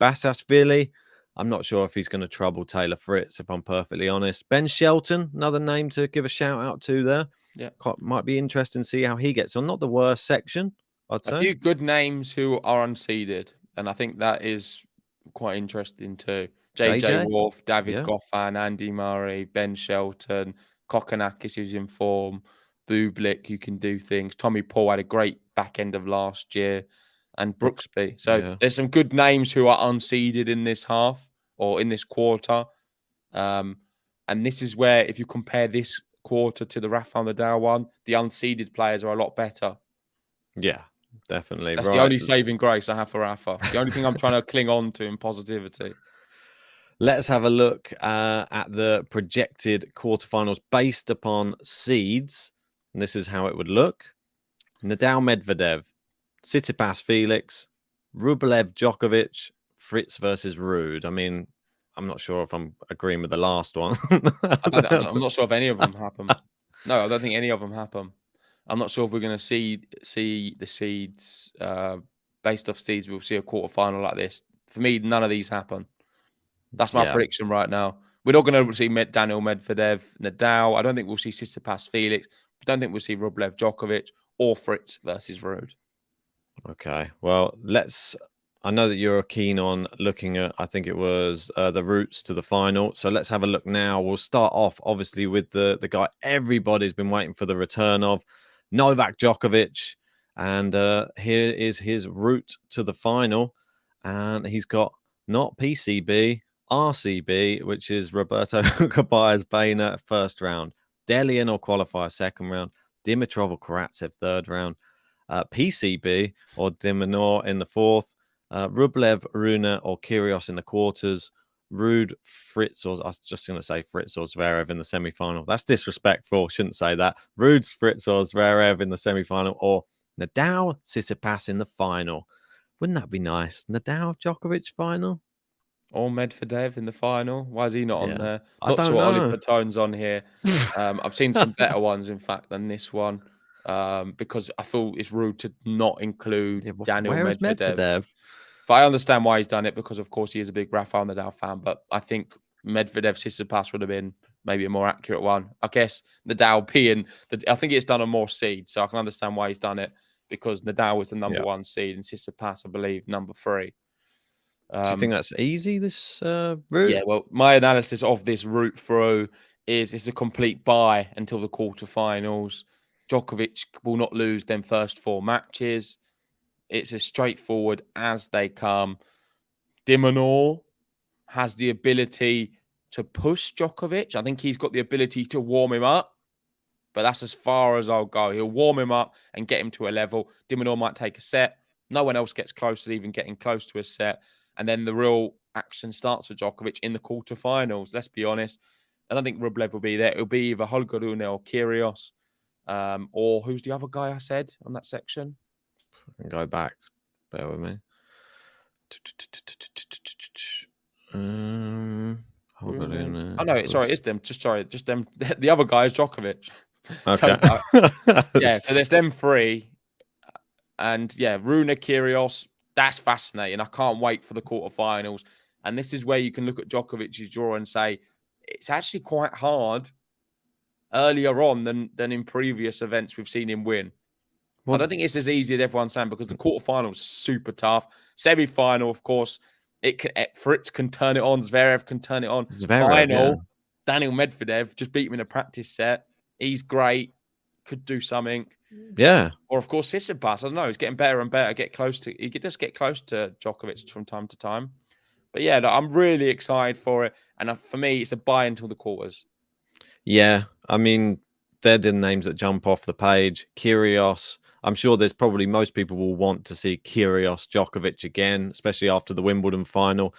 Speaker 6: Bassasvili, I'm not sure if he's going to trouble Taylor Fritz, if I'm perfectly honest. Ben Shelton, another name to give a shout out to there.
Speaker 2: Yeah.
Speaker 6: Might be interesting to see how he gets on. Not the worst section, I'd say.
Speaker 2: A few good names who are unseeded, and I think that is quite interesting too. JJ Wolf, David Goffin, Andy Murray, Ben Shelton, Kokkinakis is in form, Bublik, who can do things. Tommy Paul had a great back end of last year, and Brooksby. So there's some good names who are unseeded in this half or in this quarter. And this is where, if you compare this quarter to the Rafael Nadal one, the unseeded players are a lot better.
Speaker 6: Yeah, definitely.
Speaker 2: That's the only saving grace I have for Rafa. The only thing I'm trying to cling on to in positivity.
Speaker 6: Let's have a look at the projected quarterfinals based upon seeds. And this is how it would look. Nadal Medvedev, Tsitsipas Felix, Rublev Djokovic, Fritz versus Ruud. I mean, I'm not sure if I'm agreeing with the last one.
Speaker 2: I'm not sure if any of them happen. No, I don't think any of them happen. I'm not sure if we're going to see the seeds based off seeds. We'll see a quarterfinal like this. For me, none of these happen. That's my prediction right now. We're not going to see Daniel Medvedev, Nadal. I don't think we'll see Tsitsipas Felix. I don't think we'll see Rublev Djokovic or Fritz versus Ruud.
Speaker 6: Okay, well, I know that you're keen on looking at, I think it was the routes to the final. So let's have a look now. We'll start off, obviously, with the guy everybody's been waiting for the return of, Novak Djokovic. And here is his route to the final. And he's got not PCB, RCB, which is Roberto Caballes Baena first round, Delian or qualifier second round, Dimitrov or Karatsev third round, PCB or Dimonor in the fourth, Rublev, Rune or Kyrgios in the quarters, Ruud, Fritz, or I was just going to say Fritz or Zverev in the semi-final. That's disrespectful. Shouldn't say that. Ruud, Fritz or Zverev in the semi-final, or Nadal, Tsitsipas in the final. Wouldn't that be nice? Nadal, Djokovic final?
Speaker 2: Or Medvedev in the final. Why is he not on there?
Speaker 6: Not sure what
Speaker 2: Oliver Tone's on here. I've seen some better ones, in fact, than this one. Because I thought it's rude to not include Daniel Medvedev. But I understand why he's done it, because, of course, he is a big Rafael Nadal fan. But I think Medvedev Tsitsipas would have been maybe a more accurate one. I guess Nadal being... I think it's done a more seed, so I can understand why he's done it, because Nadal was the number one seed and Tsitsipas, I believe, number 3.
Speaker 6: Do you think that's easy, this route?
Speaker 2: Yeah, well, my analysis of this route through is it's a complete bye until the quarterfinals. Djokovic will not lose them first 4 matches. It's as straightforward as they come. Dimonor has the ability to push Djokovic. I think he's got the ability to warm him up, but that's as far as I'll go. He'll warm him up and get him to a level. Dimonor might take a set. No one else gets close to even getting close to a set. And then the real action starts for Djokovic in the quarterfinals. Let's be honest. I don't think Rublev will be there. It'll be either Holger Rune or Kyrgios. Or who's the other guy I said on that section?
Speaker 6: I can go back. Bear with me. Holger Rune.
Speaker 2: Oh, no, sorry, it's them. Just them. The other guy is Djokovic.
Speaker 6: Okay.
Speaker 2: Yeah, so there's them 3. And yeah, Rune, Kyrgios. That's fascinating. I can't wait for the quarterfinals. And this is where you can look at Djokovic's draw and say it's actually quite hard earlier on than in previous events we've seen him win. Well, I don't think it's as easy as everyone's saying, because the quarterfinal is super tough. Semi-final, of course, Fritz can turn it on. Zverev can turn it on. Final, Daniel Medvedev just beat him in a practice set. He's great. could do something.
Speaker 6: Yeah.
Speaker 2: Or of course, Tsitsipas. I don't know. He's getting better and better. He could just get close to Djokovic from time to time. But yeah, I'm really excited for it. And for me, it's a buy until the quarters.
Speaker 6: Yeah. I mean, they're the names that jump off the page. Kyrgios. I'm sure there's probably most people will want to see Kyrgios Djokovic again, especially after the Wimbledon final.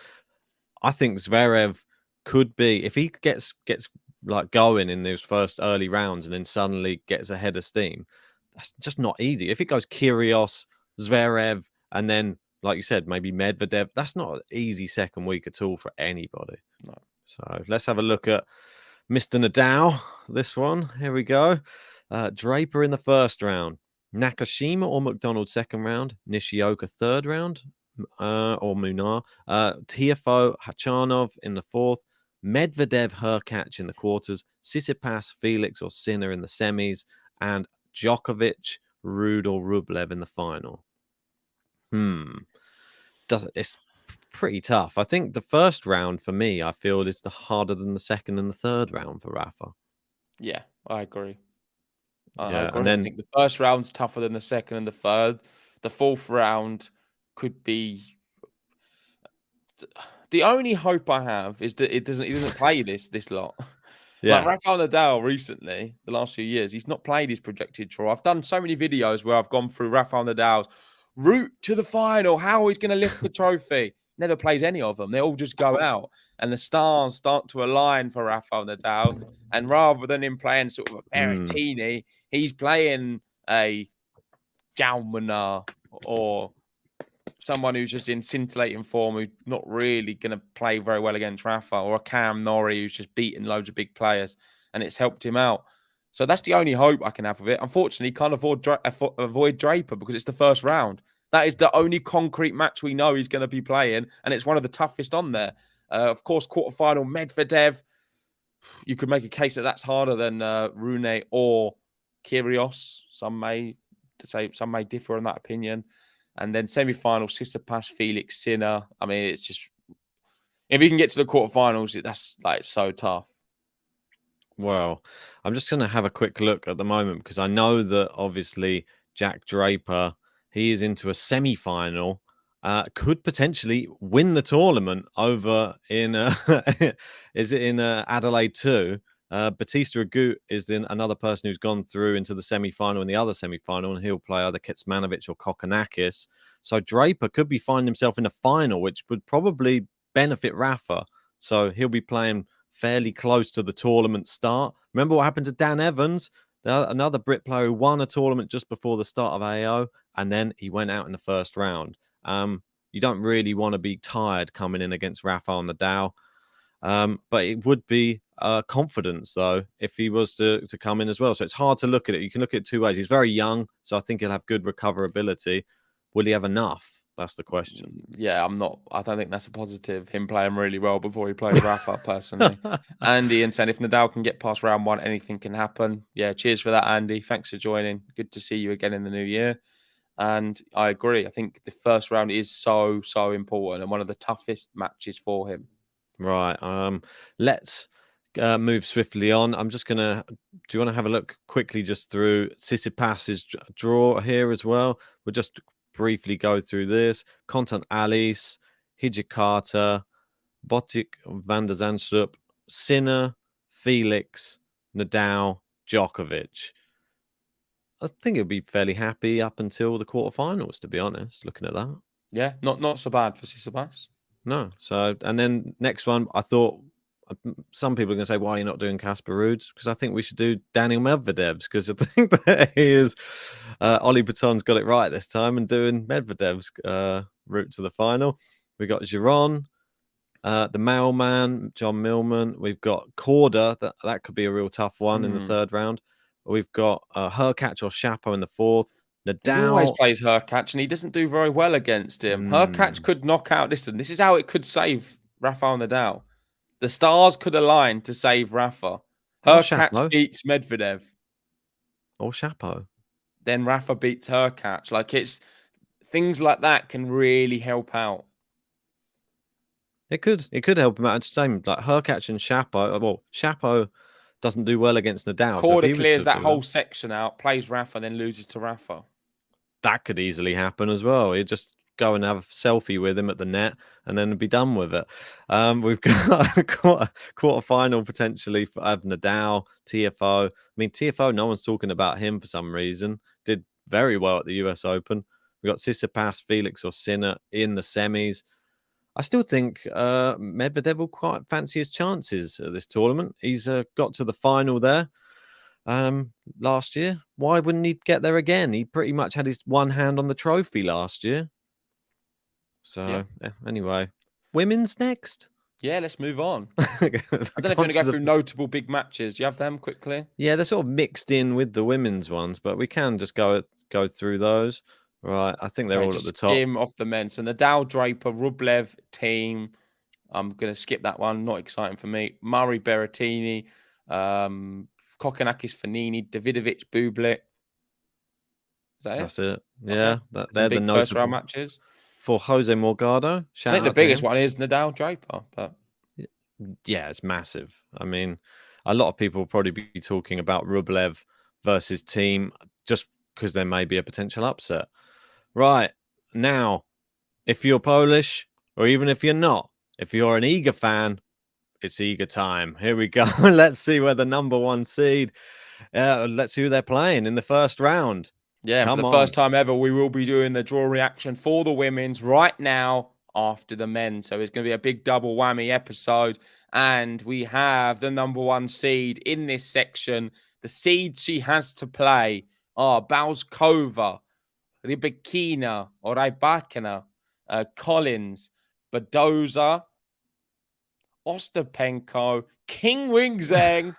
Speaker 6: I think Zverev could be, if he gets like going in those first early rounds and then suddenly gets ahead of steam, that's just not easy. If it goes Kyrgios, Zverev, and then, like you said, maybe Medvedev, that's not an easy second week at all for anybody.
Speaker 2: No.
Speaker 6: So let's have a look at Mr. Nadal. This one, here we go. Draper in the first round, Nakashima or McDonald second round, Nishioka third round, or Munar, Tiafoe Hachanov in the fourth, Medvedev Hurkacz in the quarters, Tsitsipas, Felix or Sinner in the semis, and Djokovic, Ruud or Rublev in the final. It's pretty tough. I think the first round for me, I feel, is the harder than the second and the third round for Rafa.
Speaker 2: Yeah, I agree.
Speaker 6: Yeah,
Speaker 2: and then I think the first round's tougher than the second and the third. The fourth round could be. The only hope I have is that he doesn't play this lot.
Speaker 6: Yeah.
Speaker 2: Like Rafael Nadal recently, the last few years, he's not played his projected draw. I've done so many videos where I've gone through Rafael Nadal's route to the final, how he's going to lift the trophy. Never plays any of them. They all just go out, and the stars start to align for Rafael Nadal. And rather than him playing sort of a Berrettini, he's playing a Jalmanar or someone who's just in scintillating form, who's not really going to play very well against Rafa, or a Cam Norrie who's just beaten loads of big players, and it's helped him out. So that's the only hope I can have of it. Unfortunately, can't avoid Draper because it's the first round. That is the only concrete match we know he's going to be playing, and it's one of the toughest on there. Of course, quarterfinal Medvedev. You could make a case that that's harder than Rune or Kyrgios. Some may differ in that opinion. And then semi-final, Tsitsipas, Felix, Sinner. I mean, it's just, if you can get to the quarterfinals, that's like so tough.
Speaker 6: Well, I'm just going to have a quick look at the moment because I know that obviously Jack Draper, he is into a semi-final, could potentially win the tournament over in, is it in Adelaide too? Batista Agut is then another person who's gone through into the semi-final and the other semi-final, and he'll play either Kecmanovic or Kokkinakis. So Draper could be finding himself in a final, which would probably benefit Rafa. So he'll be playing fairly close to the tournament start. Remember what happened to Dan Evans, another Brit player who won a tournament just before the start of AO, and then he went out in the first round. You don't really want to be tired coming in against Rafael Nadal. But it would be confidence, though, if he was to come in as well. So it's hard to look at it. You can look at it two ways. He's very young, so I think he'll have good recoverability. Will he have enough? That's the question.
Speaker 2: Yeah, I don't think that's a positive, him playing really well before he plays Rafa, personally. Andy and saying if Nadal can get past round one, anything can happen. Yeah, cheers for that, Andy. Thanks for joining. Good to see you again in the new year. And I agree. I think the first round is so important and one of the toughest matches for him.
Speaker 6: Right. Let's move swiftly on. I'm just gonna. Do you want to have a look quickly just through Tsitsipas's draw here as well? We'll just briefly go through this. Contant Alice, Hijikata, Botic van der Zandschulp, Sinner, Felix, Nadal, Djokovic. I think it'll be fairly happy up until the quarterfinals, to be honest, looking at that.
Speaker 2: Yeah, not so bad for Tsitsipas.
Speaker 6: No. So, and then next one, I thought some people are going to say, why are you not doing Casper Ruud's? Because I think we should do Daniel Medvedev's, because I think that he is, Ollie Baton's got it right this time and doing Medvedev's route to the final. We got Giron, the Mailman, John Millman. We've got Korda. That could be a real tough one in the third round. We've got Hurkacz or Shapo in the fourth. Nadal
Speaker 2: he always plays Hurkacz and he doesn't do very well against him. Hurkacz could knock out. Listen, this is how it could save Rafael Nadal. The stars could align to save Rafa. Hurkacz beats Medvedev.
Speaker 6: Or Shapo.
Speaker 2: Then Rafa beats Hurkacz. Like, it's things like that can really help out.
Speaker 6: It could help him out. It's the same like Hurkacz and Shapo. Well, Shapo doesn't do well against Nadal. So if
Speaker 2: Corda
Speaker 6: he was
Speaker 2: clears
Speaker 6: to
Speaker 2: that
Speaker 6: do
Speaker 2: whole
Speaker 6: that,
Speaker 2: section out, plays Rafa, then loses to Rafa.
Speaker 6: that could easily happen as well. He'd just go and have a selfie with him at the net and then be done with it. We've got a quarter final potentially for Nadal, TFO. I mean, TFO, no one's talking about him for some reason. Did very well at the US Open. We got Tsitsipas, Felix or Sinner in the semis. I still think Medvedev will quite fancy his chances at this tournament. He's got to the final there last year. Why wouldn't he get there again? He pretty much had his one hand on the trophy last year. So anyway, women's next.
Speaker 2: Yeah, let's move on. I don't know if you want to go through notable big matches. Do you have them quickly?
Speaker 6: Yeah, they're sort of mixed in with the women's ones, but we can just go through those. Right, I think they're all at the top.
Speaker 2: Skim off the men. So Nadal, Draper, Rublev, team. I'm going to skip that one. Not exciting for me. Murray, Berrettini, Kokkinakis, Fanini, Davidovich, Bublik. Is that it?
Speaker 6: That's it. Yeah,
Speaker 2: okay.
Speaker 6: They're the notable
Speaker 2: first round matches.
Speaker 6: For Jose Morgado.
Speaker 2: I think the biggest one is Nadal, Draper. But
Speaker 6: yeah, it's massive. I mean, a lot of people will probably be talking about Rublev versus team just because there may be a potential upset. Right. Now, if you're Polish, or even if you're not, if you're an Iga fan, it's Iga time. Here we go. Let's see where the number one seed. Let's see who they're playing in the first round.
Speaker 2: Yeah, for the first time ever, we will be doing the draw reaction for the women's right now after the men. So it's going to be a big double whammy episode. And we have the number one seed in this section. The seeds she has to play are Balskova, Rybakina or Rybakina, Collins, Badoza, Ostapenko, King Wingzheng,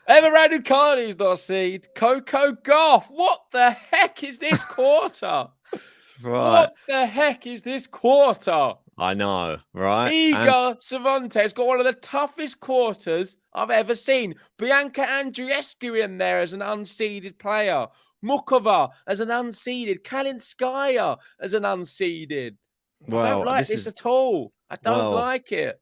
Speaker 2: Emma Raducanu's not a seed, Coco Gauff. What the heck is this quarter?
Speaker 6: Right.
Speaker 2: What the heck is this quarter?
Speaker 6: I know, right?
Speaker 2: Iga Swiatek's got one of the toughest quarters I've ever seen. Bianca Andreescu in there as an unseeded player. Mukova as an unseeded. Kalinskaya as an unseeded.
Speaker 6: Well,
Speaker 2: I don't like this at all. I don't like it.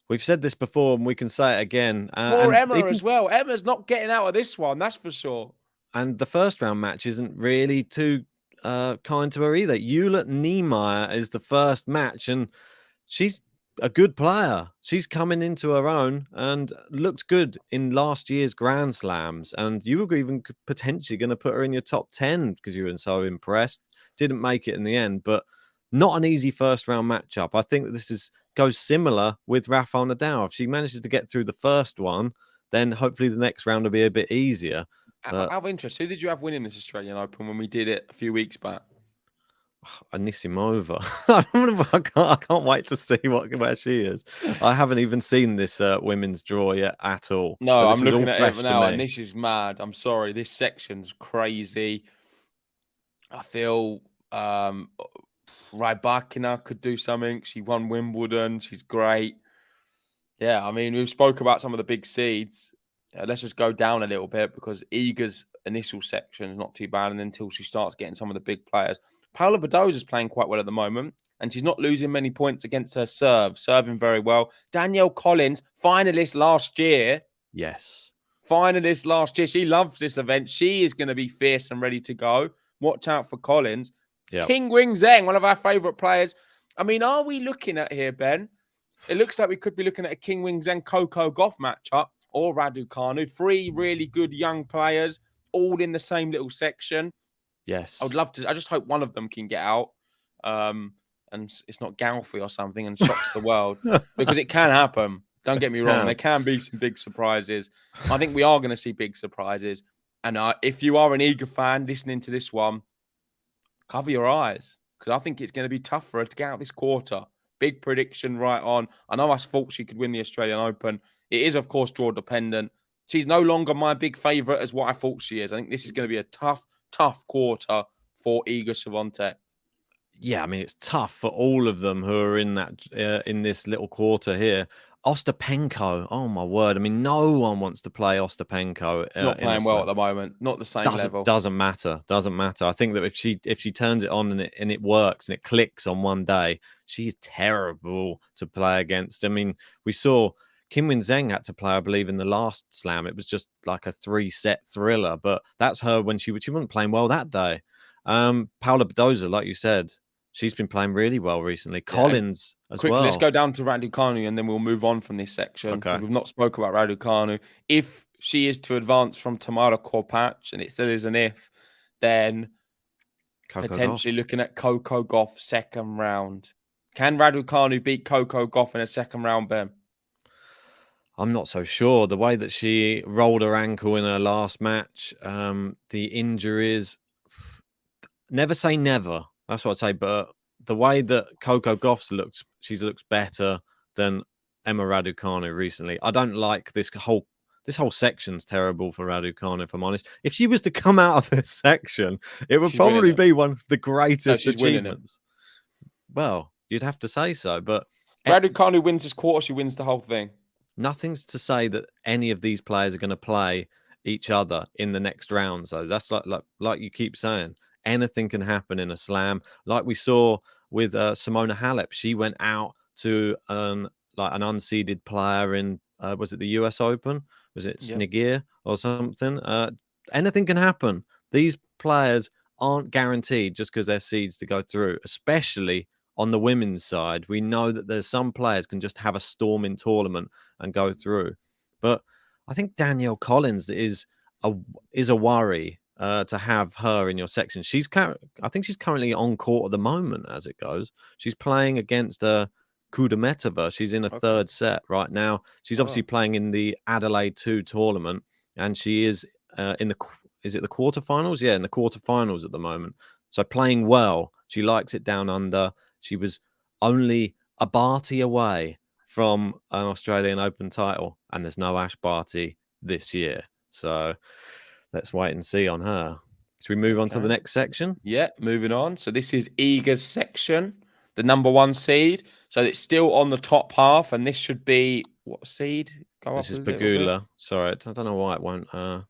Speaker 6: We've said this before and we can say it again.
Speaker 2: More Emma as well. Emma's not getting out of this one, that's for sure.
Speaker 6: And the first round match isn't really too kind to her either. Hewlett Niemeyer is the first match and she's a good player. She's coming into her own and looked good in last year's Grand Slams. And you were even potentially going to put her in your top 10 because you were so impressed. Didn't make it in the end, but not an easy first round matchup. I think that this goes similar with Rafael Nadal. If she manages to get through the first one, then hopefully the next round will be a bit easier.
Speaker 2: Out of interest, who did you have winning this Australian Open when we did it a few weeks back?
Speaker 6: Anisimova. I can't wait to see where she is. I haven't even seen this women's draw yet at all.
Speaker 2: No, so I'm looking at it now, and this is mad. I'm sorry, this section's crazy. I feel Rybakina could do something. She won Wimbledon. She's great. Yeah, I mean, we've spoke about some of the big seeds. Let's just go down a little bit because Iga's initial section is not too bad, and until she starts getting some of the big players. Paula Badoza is playing quite well at the moment, and she's not losing many points against her serving very well. Danielle Collins, finalist last year.
Speaker 6: Yes.
Speaker 2: Finalist last year. She loves this event. She is going to be fierce and ready to go. Watch out for Collins. Yep. King Wingzheng, one of our favourite players. I mean, are we looking at here, Ben? It looks like we could be looking at a King Wingzheng Coco Gauff matchup or Raducanu. 3 really good young players, all in the same little section.
Speaker 6: Yes.
Speaker 2: I would love to. I just hope one of them can get out and it's not Galfi or something and shocks the world because it can happen. Don't get me wrong. There can be some big surprises. I think we are going to see big surprises. And if you are an Iga fan listening to this one, cover your eyes because I think it's going to be tough for her to get out this quarter. Big prediction right on. I know I thought she could win the Australian Open. It is, of course, draw dependent. She's no longer my big favourite as what I thought she is. I think this is going to be a tough quarter for Iga Swiatek.
Speaker 6: Yeah, I mean, it's tough for all of them who are in that in this little quarter here. Ostapenko, oh my word. I mean, no one wants to play Ostapenko.
Speaker 2: Not playing well at the moment. Not the same level.
Speaker 6: Doesn't matter. I think that if she turns it on and it works and it clicks on one day, she's terrible to play against. I mean, we saw Kim Win-zheng had to play, I believe, in the last slam. It was just like a 3-set thriller, but that's her when she wasn't playing well that day. Paula Badoza, like you said, she's been playing really well recently. Collins as
Speaker 2: Quickly,
Speaker 6: well.
Speaker 2: let's go down to Raducanu and then we'll move on from this section because we've not spoke about Raducanu. If she is to advance from Tamara Korpatsch, and it still is an if, then potentially looking at Coco Gauff second round. Can Raducanu beat Coco Gauff in a second round, Ben?
Speaker 6: I'm not so sure. The way that she rolled her ankle in her last match, the injuries, never say never. That's what I'd say. But the way that Coco Gauff looks, she looks better than Emma Raducanu recently. I don't like this whole section's terrible for Raducanu, if I'm honest. If she was to come out of this section, it would probably be one of the greatest achievements. Well, you'd have to say so. But
Speaker 2: Raducanu wins this quarter, she wins the whole thing.
Speaker 6: Nothing's to say that any of these players are going to play each other in the next round. So that's like you keep saying, anything can happen in a slam. Like we saw with Simona Halep, she went out to an unseeded player in was it the US Open? Was it Snigir or something? Anything can happen. These players aren't guaranteed just because they're seeds to go through, especially on the women's side. We know that there's some players can just have a storming tournament and go through. But I think Danielle Collins is a worry to have her in your section. I think she's currently on court at the moment as it goes. She's playing against Kudermetova. She's in a third set right now. She's obviously playing in the Adelaide 2 tournament, and she is in the quarterfinals? Yeah, in the quarterfinals at the moment. So playing well. She likes it down under. She was only a Barty away from an Australian Open title, and there's no Ash Barty this year. So let's wait and see on her. Should we move on to the next section?
Speaker 2: Yeah, moving on. So this is Iga's section, the number 1 seed. So it's still on the top half, and this should be what seed?
Speaker 6: This is Pegula. Sorry, I don't know why it won't. I'll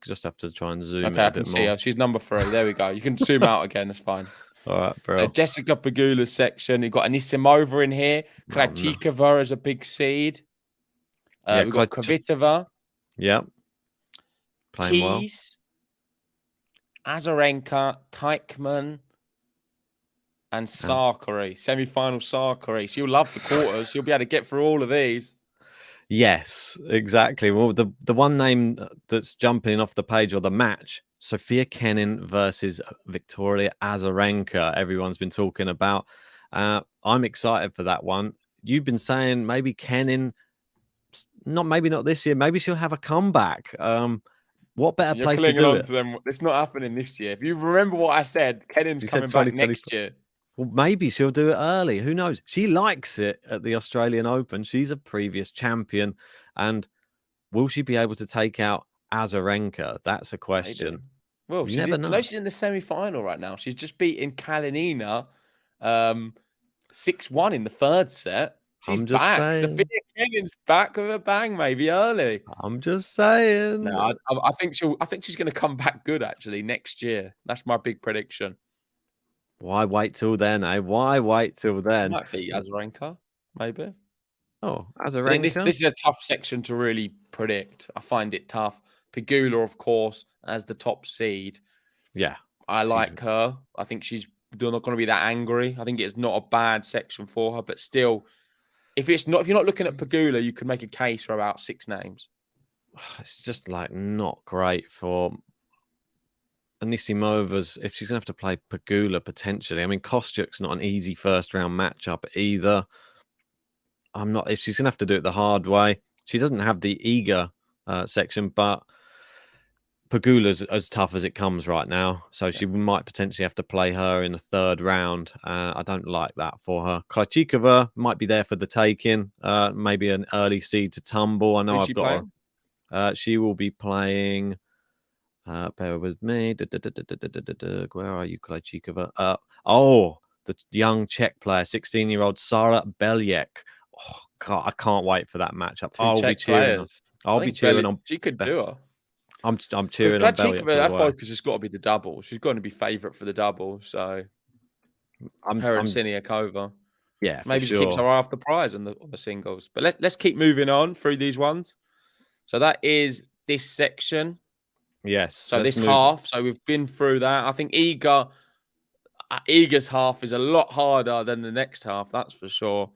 Speaker 6: just have to try and zoom.
Speaker 2: Okay, I can see her. She's number 3. There we go. You can zoom out again. That's fine.
Speaker 6: All right, bro.
Speaker 2: So Jessica Pegula's section. You've got Anisimova in here. Krejcikova as a big seed. We've got Kvitova.
Speaker 6: Yep. Playing
Speaker 2: Keys, well. Azarenka, Teichmann, and Sakari. Semi-final Sakari. She'll love the quarters. She'll be able to get through all of these.
Speaker 6: Yes, exactly. Well, the one name that's jumping off the page or the match, Sofia Kenin versus Victoria Azarenka. Everyone's been talking about. I'm excited for that one. You've been saying maybe Kenin, maybe not this year. Maybe she'll have a comeback. What better place to do it?
Speaker 2: It's not happening this year. If you remember what I said, Kenin's coming back next year.
Speaker 6: Well, maybe she'll do it early. Who knows? She likes it at the Australian Open. She's a previous champion. And will she be able to take out Azarenka? That's a question.
Speaker 2: Well, you never know. She's in the semi-final right now. She's just beaten Kalinina 6-1 in the third set. She's back. Sofia Kenin's back with a bang, maybe early.
Speaker 6: I'm just saying.
Speaker 2: No, I think she's going to come back good actually next year. That's my big prediction.
Speaker 6: Why wait till then, eh? Why wait till then?
Speaker 2: Might be Azarenka, maybe.
Speaker 6: Oh, Azarenka.
Speaker 2: This is a tough section to really predict. I find it tough. Pegula, of course, as the top seed.
Speaker 6: Yeah.
Speaker 2: I like her. I think she's not going to be that angry. I think it's not a bad section for her, but still, if you're not looking at Pegula, you could make a case for about 6 names.
Speaker 6: It's just not great for Anisimova's, if she's going to have to play Pegula potentially. I mean, Kostyuk's not an easy first round matchup either. If she's going to have to do it the hard way. She doesn't have the Iga section, but Pegula's as tough as it comes right now. So she might potentially have to play her in the third round. I don't like that for her. Krejcikova might be there for the taking. Maybe an early seed to tumble. I know I've got her. She will be playing. Bear with me. Where are you, Krejcikova? The young Czech player, 16-year-old Sara Belyek. Oh, God, I can't wait for that matchup. I'll be cheering. I'll be cheering on.
Speaker 2: She could do her.
Speaker 6: I'm cheering on Belyek.
Speaker 2: Her focus has got to be the double. She's going to be favourite for the double. So her and Siniakova.
Speaker 6: Yeah, for
Speaker 2: Maybe she keeps her
Speaker 6: sure.
Speaker 2: eye off the prize on the singles. But let's keep moving on through these ones. So that is this section.
Speaker 6: Yes,
Speaker 2: So
Speaker 6: let's
Speaker 2: this
Speaker 6: move.
Speaker 2: half. So we've been through that. I think Iga's half is a lot harder than the next half. That's for sure.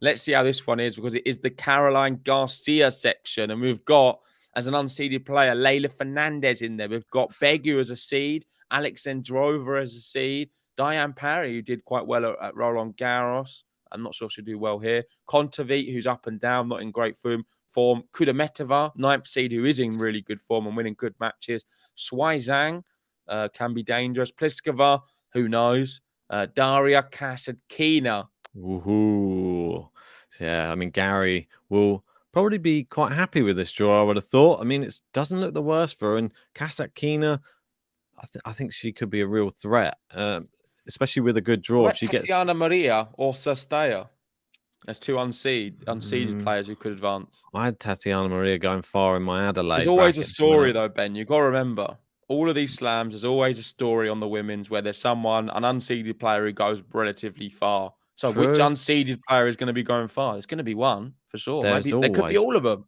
Speaker 2: Let's see how this one is, because it is the Caroline Garcia section. And we've got, as an unseeded player, Leylah Fernandez in there. We've got Begu as a seed, Alexandrova as a seed, Diane Parry, who did quite well at Roland Garros. I'm not sure she'll do well here. Kontaveit, who's up and down, not in great form. Kudermetova, ninth seed, who is in really good form and winning good matches. Shuai Zhang can be dangerous. Pliskova, who knows? Daria Kasatkina.
Speaker 6: Woohoo. Yeah, I mean, Gary will probably be quite happy with this draw, I would have thought. I mean, it doesn't look the worst for her. And Kasatkina, I think she could be a real threat, especially with a good draw.
Speaker 2: What
Speaker 6: If she gets
Speaker 2: Tatiana Maria or Sestaya? There's two unseeded players who could advance.
Speaker 6: I had Tatiana Maria going far in my Adelaide.
Speaker 2: There's always a
Speaker 6: bracket. She went
Speaker 2: story,
Speaker 6: out.
Speaker 2: though, Ben. You've got to remember, all of these slams, there's always a story on the women's where there's an unseeded player who goes relatively far. So which
Speaker 6: True.
Speaker 2: unseeded player is going to be going far? There's going to be one, for sure.
Speaker 6: There's
Speaker 2: Maybe there could be
Speaker 6: always-
Speaker 2: all of them.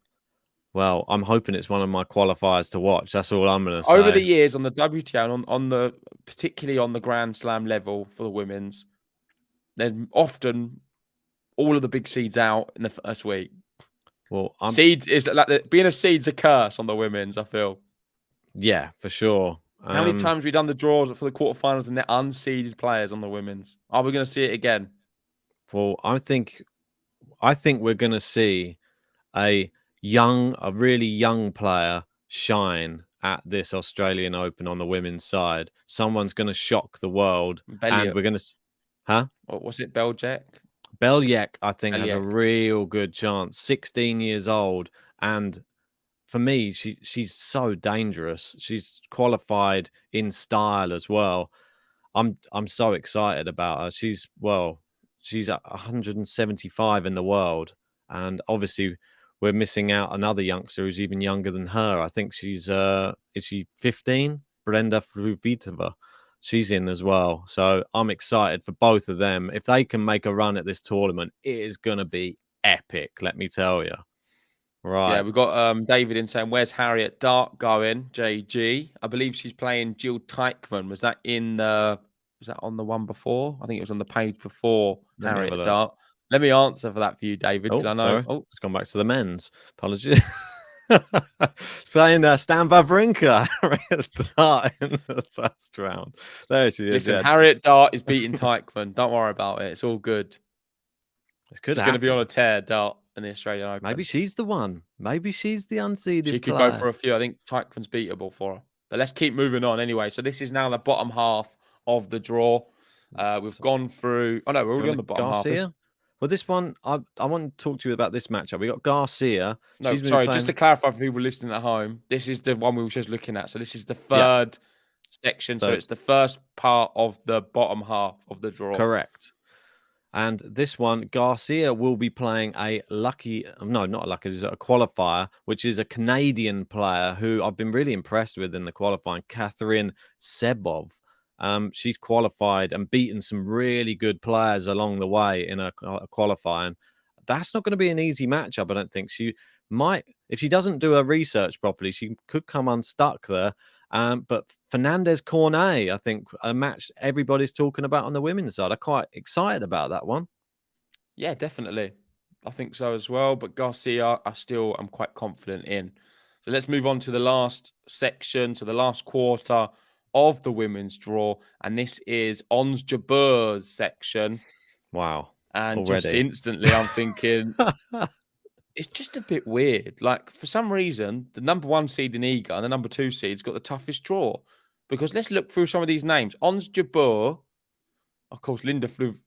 Speaker 6: Well, I'm hoping it's one of my qualifiers to watch. That's all I'm going to say.
Speaker 2: Over the years on the WTA and on the particularly on the Grand Slam level for the women's, there's often all of the big seeds out in the first week.
Speaker 6: Well,
Speaker 2: Seeds is like being a seed's a curse on the women's, I feel.
Speaker 6: Yeah, for sure.
Speaker 2: How many times have we done the draws for the quarterfinals and they're unseeded players on the women's? Are we going to see it again?
Speaker 6: Well, I think we're going to see a really young player shine at this Australian Open on the women's side. Someone's going to shock the world, and we're going to,
Speaker 2: What was it, Beljek?
Speaker 6: Beljek, I think, has a
Speaker 2: Beljek.
Speaker 6: real good chance. 16 years old, and for me, she's so dangerous. She's qualified in style as well. I'm so excited about her. She's at 175 in the world, and obviously we're missing out another youngster who's even younger than her. I think she's is she 15? Brenda Fruhvirtova. She's in as well. So I'm excited for both of them. If they can make a run at this tournament, it is going to be epic, let me tell you. Right.
Speaker 2: Yeah, we've got David in saying, where's Harriet Dart going? JG. I believe she's playing Jill Teichmann. Was that on the one before? I think it was on the page before Harriet Dart. Let me answer for that for you, David, because I know.
Speaker 6: Sorry. It's gone back to the men's. Apologies. It's playing Stan Wawrinka in the first round. There she is.
Speaker 2: Listen,
Speaker 6: yeah.
Speaker 2: Harriet Dart is beating Teichmann. Don't worry about it. It's all good.
Speaker 6: She's
Speaker 2: going to be on a tear, Dart, in the Australian Open.
Speaker 6: Maybe she's the one. Maybe she's the unseeded
Speaker 2: She could
Speaker 6: player.
Speaker 2: go for a few. I think Teichmann's beatable for her. But let's keep moving on anyway. So this is now the bottom half of the draw. We've gone through... Oh, no, we're already on the bottom half.
Speaker 6: Well, this one, I want to talk to you about this matchup. We got Garcia.
Speaker 2: No, sorry, just to clarify for people listening at home, this is the one we were just looking at. So this is the third section. So it's the first part of the bottom half of the draw.
Speaker 6: Correct. And this one, Garcia will be playing a qualifier, which is a Canadian player who I've been really impressed with in the qualifying, Catherine Sebov. She's qualified and beaten some really good players along the way in a qualifying. That's not going to be an easy matchup, I don't think. She might, if she doesn't do her research properly, she could come unstuck there. But Fernandez Cornet, I think, a match everybody's talking about on the women's side. I'm quite excited about that one.
Speaker 2: Yeah, definitely. I think so as well. But Garcia, I'm quite confident in. So let's move on to the last section, to the last quarter of the women's draw. And this is Ons Jabeur's section.
Speaker 6: Wow.
Speaker 2: And
Speaker 6: already.
Speaker 2: Just instantly, I'm thinking... It's just a bit weird. Like, for some reason, the number one seed in Iga and the number two seed's got the toughest draw. Because let's look through some of these names. Ons Jabeur, of course, Linda Fluv.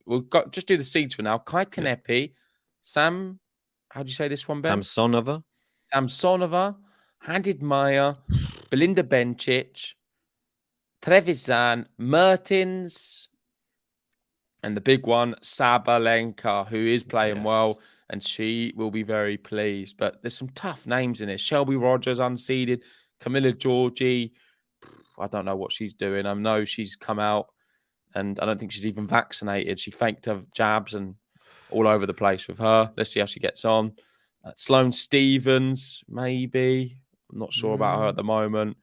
Speaker 2: Just do the seeds for now. Kai Kanepi, Sam, how do you say this one, Ben?
Speaker 6: Samsonova,
Speaker 2: Handed Maya, Belinda Bencic, Trevisan, Mertens, and the big one, Sabalenka, who is playing well. And she will be very pleased. But there's some tough names in it. Shelby Rogers, unseeded. Camilla Giorgi. I don't know what she's doing. I know she's come out and I don't think she's even vaccinated. She faked her jabs and all over the place with her. Let's see how she gets on. Sloane Stephens, maybe. I'm not sure about her at the moment.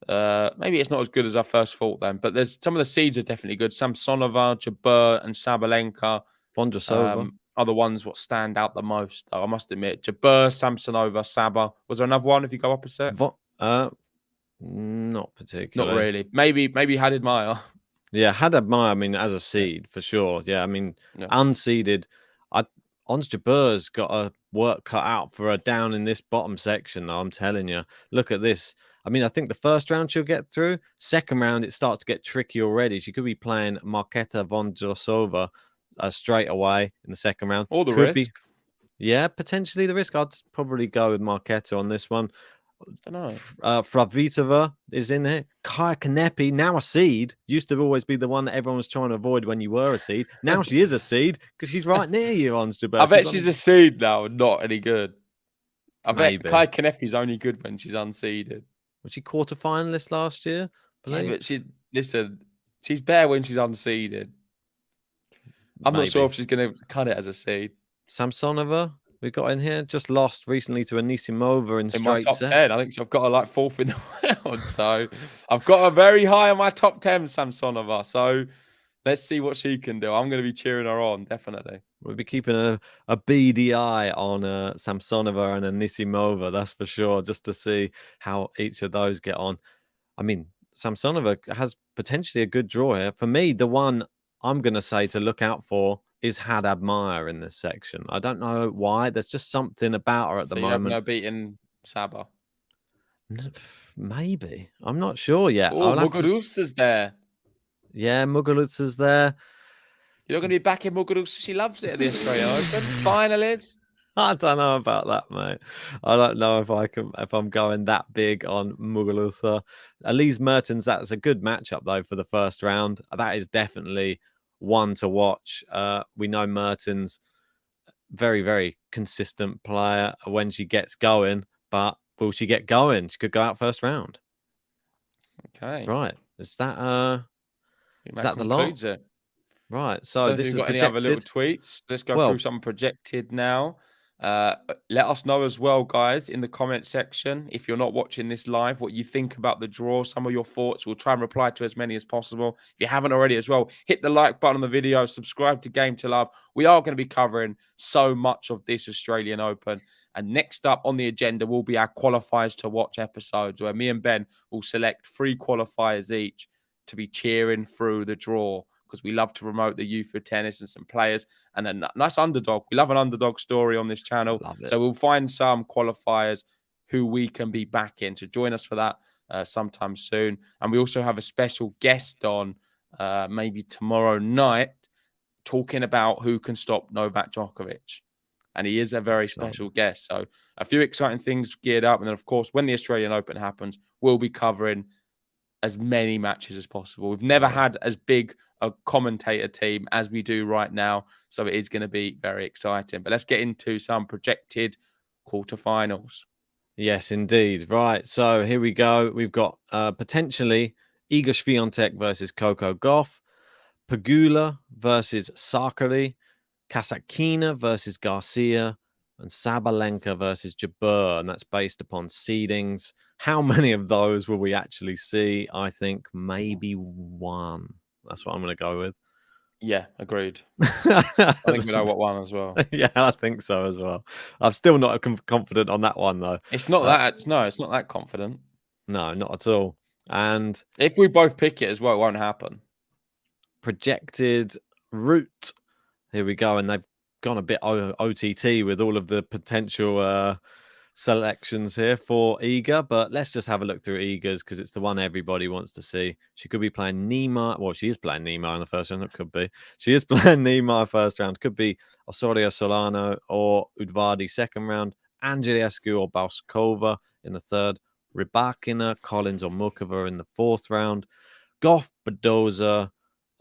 Speaker 2: Maybe it's not as good as I first thought then, but there's some of the seeds are definitely good. Samsonova, Jabeur, and Sabalenka
Speaker 6: Vondrousova.
Speaker 2: are the ones what stand out the most. I must admit, Jabeur, Samsonova, Saba. Was there another one if you go opposite?
Speaker 6: Not particularly.
Speaker 2: Not really. Maybe Hadid Maya.
Speaker 6: Yeah, Haddad Maya, I mean, as a seed, for sure. Yeah, I mean, unseeded. Ons Jabeur's got a work cut out for her down in this bottom section, though, I'm telling you. Look at this. I mean, I think the first round she'll get through. Second round, it starts to get tricky already. She could be playing Marketa Vondrousova straight away in the second round.
Speaker 2: Or the
Speaker 6: could
Speaker 2: risk.
Speaker 6: Yeah, potentially the risk. I'd probably go with Marketa on this one.
Speaker 2: I don't know.
Speaker 6: Fravitova is in there. Kaya Kanepi, now a seed. Used to always be the one that everyone was trying to avoid when you were a seed. Now she is a seed because she's right near you, Ons Jabeur.
Speaker 2: I bet she's a seed now and not any good. I
Speaker 6: Maybe.
Speaker 2: bet Kaya Kanepi's only good when she's unseeded.
Speaker 6: Was she quarterfinalist last year?
Speaker 2: Yeah, but she's better when she's unseeded. I'm not sure if she's going to cut it as a seed.
Speaker 6: Samsonova, we got in here, just lost recently to Anisimova in straight
Speaker 2: my top
Speaker 6: sets.
Speaker 2: 10. I think I've got her like fourth in the world. So I've got her very high on my top 10, Samsonova. So let's see what she can do. I'm going to be cheering her on, definitely.
Speaker 6: We'll be keeping a beady eye on Samsonova and Anisimova, that's for sure, just to see how each of those get on. I mean, Samsonova has potentially a good draw here. For me, the one I'm going to say to look out for is Haddad Maya in this section. I don't know why. There's just something about her at the moment.
Speaker 2: No beating Saba.
Speaker 6: Maybe. I'm not sure yet.
Speaker 2: Oh, Muguruza's there.
Speaker 6: Yeah, Muguruza's there.
Speaker 2: You're not going to be back in Muguruza. She loves it at the Australian Open. Finalist.
Speaker 6: I don't know about that, mate. I don't know if I'm going that big on Muguruza. Elise Mertens, that's a good matchup though for the first round. That is definitely one to watch. We know Mertens, very, very consistent player when she gets going, but will she get going? She could go out first round.
Speaker 2: Okay.
Speaker 6: Right. Is that the lot?
Speaker 2: It.
Speaker 6: Right. So this is
Speaker 2: got
Speaker 6: projected.
Speaker 2: Any other little tweets? Let's go through some projected now. Let us know as well, guys, in the comment section, if you're not watching this live, what you think about the draw, some of your thoughts. We'll try and reply to as many as possible. If you haven't already as well, hit the like button on the video, subscribe to Game to Love. We are going to be covering so much of this Australian Open. And next up on the agenda will be our qualifiers to watch episodes, where me and Ben will select 3 qualifiers each to be cheering through the draw, because we love to promote the youth of tennis and some players and a nice underdog. We love an underdog story on this channel. So we'll find some qualifiers who we can be backing. So join us for that sometime soon. And we also have a special guest on maybe tomorrow night talking about who can stop Novak Djokovic. And he is a very special guest. So a few exciting things geared up. And then, of course, when the Australian Open happens, we'll be covering as many matches as possible. We've never had as big a commentator team as we do right now. So it is going to be very exciting. But let's get into some projected quarterfinals.
Speaker 6: Yes, indeed. Right. So here we go. We've got potentially Iga Swiatek versus Coco Gauff, Pegula versus Sakari, Kasatkina versus Garcia, and Sabalenka versus Jabeur. And that's based upon seedings. How many of those will we actually see? I think maybe one. That's what I'm going to go with.
Speaker 2: Yeah, agreed. I think we know what one as well.
Speaker 6: Yeah, I think so as well. I'm still not confident on that one, though.
Speaker 2: It's not that. No, it's not that confident.
Speaker 6: No, not at all. And
Speaker 2: if we both pick it as well, it won't happen.
Speaker 6: Projected route. Here we go. And they've gone a bit OTT with all of the potential selections here for Iga, but let's just have a look through Iga's because it's the one everybody wants to see. She could be playing Nima. Well, she is playing Nima in the first round. It could be. She is playing Nima first round. Could be Osorio Solano or Udvardy second round. Angelescu or Bauskova in the third. Rybakina, Collins or Mukova in the fourth round. Gauff, Badoza,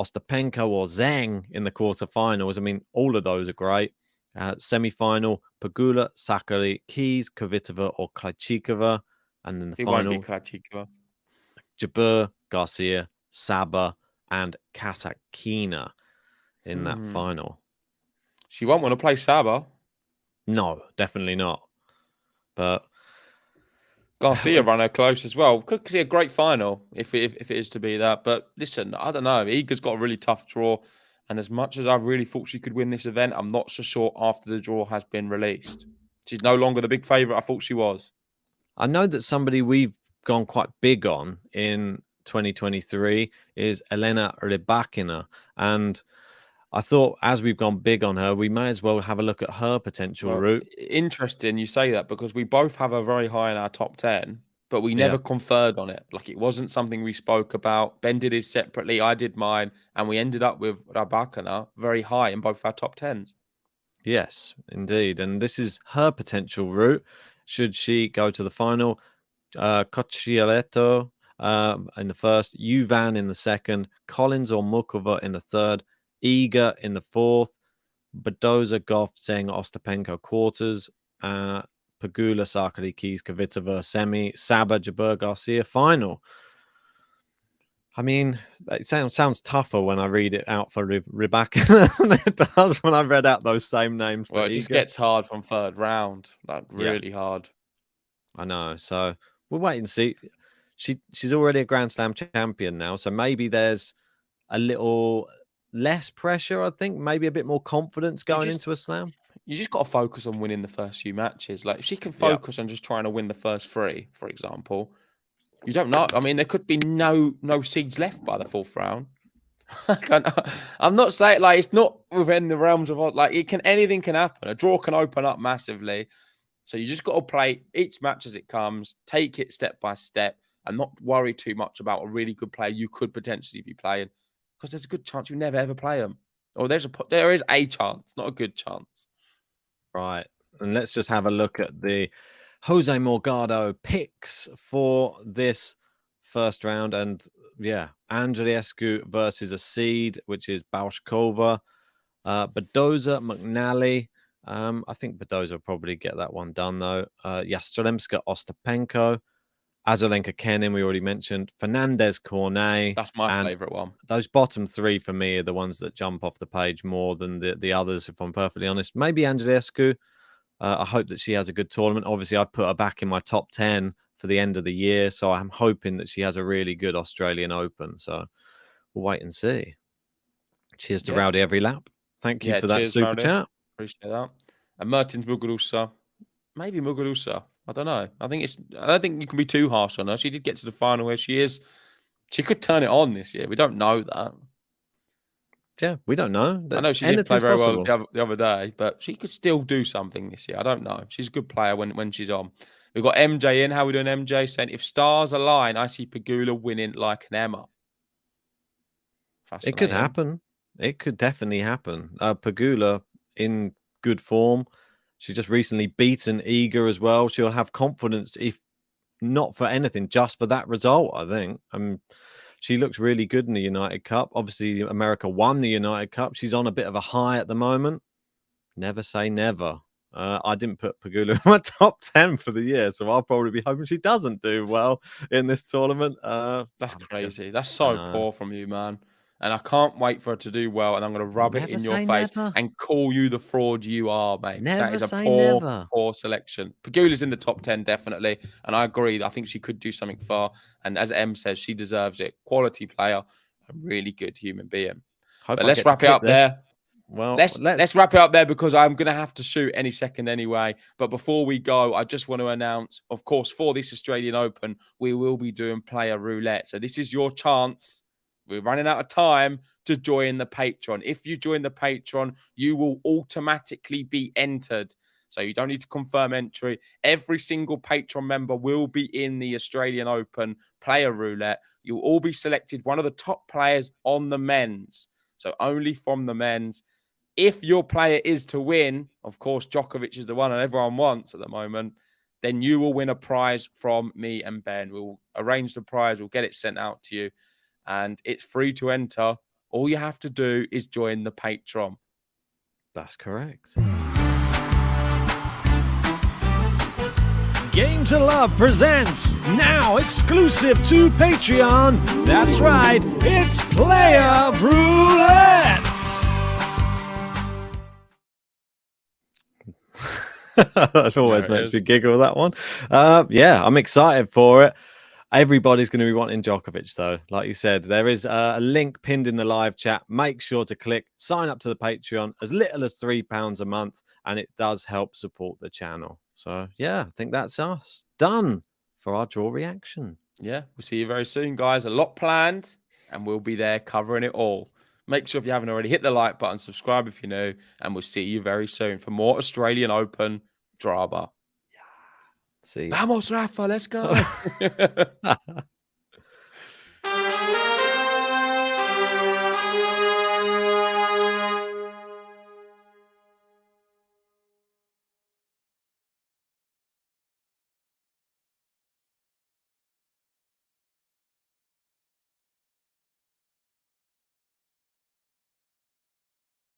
Speaker 6: Ostapenko or Zhang in the quarterfinals. I mean, all of those are great. Semi-final, Pegula, Sakari, Keys, Kvitova or Krejcikova. And then the final,
Speaker 2: won't be Krejcikova.
Speaker 6: Jabeur, Garcia, Saba, and Kasatkina in that final.
Speaker 2: She won't want to play Saber.
Speaker 6: No, definitely not. But
Speaker 2: Garcia run her close as well. Could see a great final if it is to be that. But listen, I don't know. Iga's got a really tough draw. And as much as I really thought she could win this event, I'm not so sure after the draw has been released. She's no longer the big favourite I thought she was.
Speaker 6: I know that somebody we've gone quite big on in 2023 is Elena Rybakina. And I thought as we've gone big on her, we may as well have a look at her potential route.
Speaker 2: Interesting you say that because we both have her very high in our top 10, but we never conferred on it. Like it wasn't something we spoke about. Ben did his separately, I did mine, and we ended up with Rybakina very high in both our top 10s.
Speaker 6: Yes, indeed. And this is her potential route. Should she go to the final? Coccialetto in the first, Juvan in the second, Collins or Mukova in the third, Iga in the fourth, Badoza, Goff, Zeng, Ostapenko quarters, Pagula, Sakari, Keys, Kvitova semi, Saber, Jabeur, Garcia final. I mean, it sounds tougher when I read it out for Rybakina than it does when I read out those same names.
Speaker 2: Well, it just gets hard from third round, like really hard.
Speaker 6: I know. So we'll wait and see. She's already a Grand Slam champion now, so maybe there's a little less pressure. I think maybe a bit more confidence going into a slam.
Speaker 2: You just got to focus on winning the first few matches. Like if she can focus on just trying to win the first three, for example. You don't know. I mean, there could be no seeds left by the fourth round. I'm not saying like it's not within the realms of like anything can happen. A draw can open up massively. So you just got to play each match as it comes, take it step by step, and not worry too much about a really good player you could potentially be playing, because there's a good chance you never ever play them, or there is a chance, not a good chance.
Speaker 6: Right, and let's just have a look at the Jose Morgado picks for this first round. And yeah, Andreescu versus a seed, which is Bauskova, Badoza, McNally. I think Badoza will probably get that one done, though. Yastremska, Ostapenko, Azarenka, Kenin, we already mentioned. Fernandez, Cornet.
Speaker 2: That's my favourite one.
Speaker 6: Those bottom three for me are the ones that jump off the page more than the others, if I'm perfectly honest. Maybe Andreescu. I hope that she has a good tournament. Obviously, I've put her back in my top 10 for the end of the year, so I'm hoping that she has a really good Australian Open. So we'll wait and see. Cheers to Rowdy every lap. Thank you for that super chat.
Speaker 2: Appreciate that. And Mertens Muguruza. Maybe Muguruza. I don't know. I don't think you can be too harsh on her. She did get to the final where she is. She could turn it on this year. We don't know that.
Speaker 6: Yeah, we don't know.
Speaker 2: I know she didn't play very well the other day, but she could still do something this year. I don't know. She's a good player when she's on. We've got MJ in. How are we doing, MJ? Saying, if stars align, I see Pegula winning like an Emma.
Speaker 6: It could happen. It could definitely happen. Pegula in good form. She's just recently beaten Iga as well. She'll have confidence, if not for anything, just for that result, I think. She looks really good in the United Cup. Obviously, America won the United Cup. She's on a bit of a high at the moment. Never say never. I didn't put Pegula in my top 10 for the year, so I'll probably be hoping she doesn't do well in this tournament.
Speaker 2: That's crazy. That's so poor from you, man. And I can't wait for her to do well, and I'm going to rub it in your face and call you the fraud you are, mate. That is a poor selection. Pegula's in the top 10, definitely. And I agree. I think she could do something far. And as Em says, she deserves it. Quality player, a really good human being. But let's wrap it up there. Well, let's wrap it up there because I'm going to have to shoot any second anyway. But before we go, I just want to announce, of course, for this Australian Open, we will be doing player roulette. So this is your chance. We're running out of time to join the Patreon. If you join the Patreon, you will automatically be entered. So you don't need to confirm entry. Every single Patreon member will be in the Australian Open player roulette. You'll all be selected one of the top players on the men's. So only from the men's. If your player is to win, of course, Djokovic is the one and everyone wants at the moment, then you will win a prize from me and Ben. We'll arrange the prize. We'll get it sent out to you. And it's free to enter. All you have to do is join the Patreon.
Speaker 6: That's correct.
Speaker 1: Game to Love presents, now exclusive to Patreon. That's right, it's Player Roulette.
Speaker 6: That always
Speaker 2: There it
Speaker 6: makes
Speaker 2: is.
Speaker 6: me giggle, that one. Yeah, I'm excited for it. Everybody's going to be wanting Djokovic, though. Like you said, there is a link pinned in the live chat. Make sure to click, sign up to the Patreon, as little as £3 a month, and it does help support the channel. So, yeah, I think that's us done for our draw reaction.
Speaker 2: Yeah, we'll see you very soon, guys. A lot planned, and we'll be there covering it all. Make sure if you haven't already, hit the like button, subscribe if you're new, and we'll see you very soon for more Australian Open drama.
Speaker 6: See ya.
Speaker 2: Vamos, Rafa, let's go.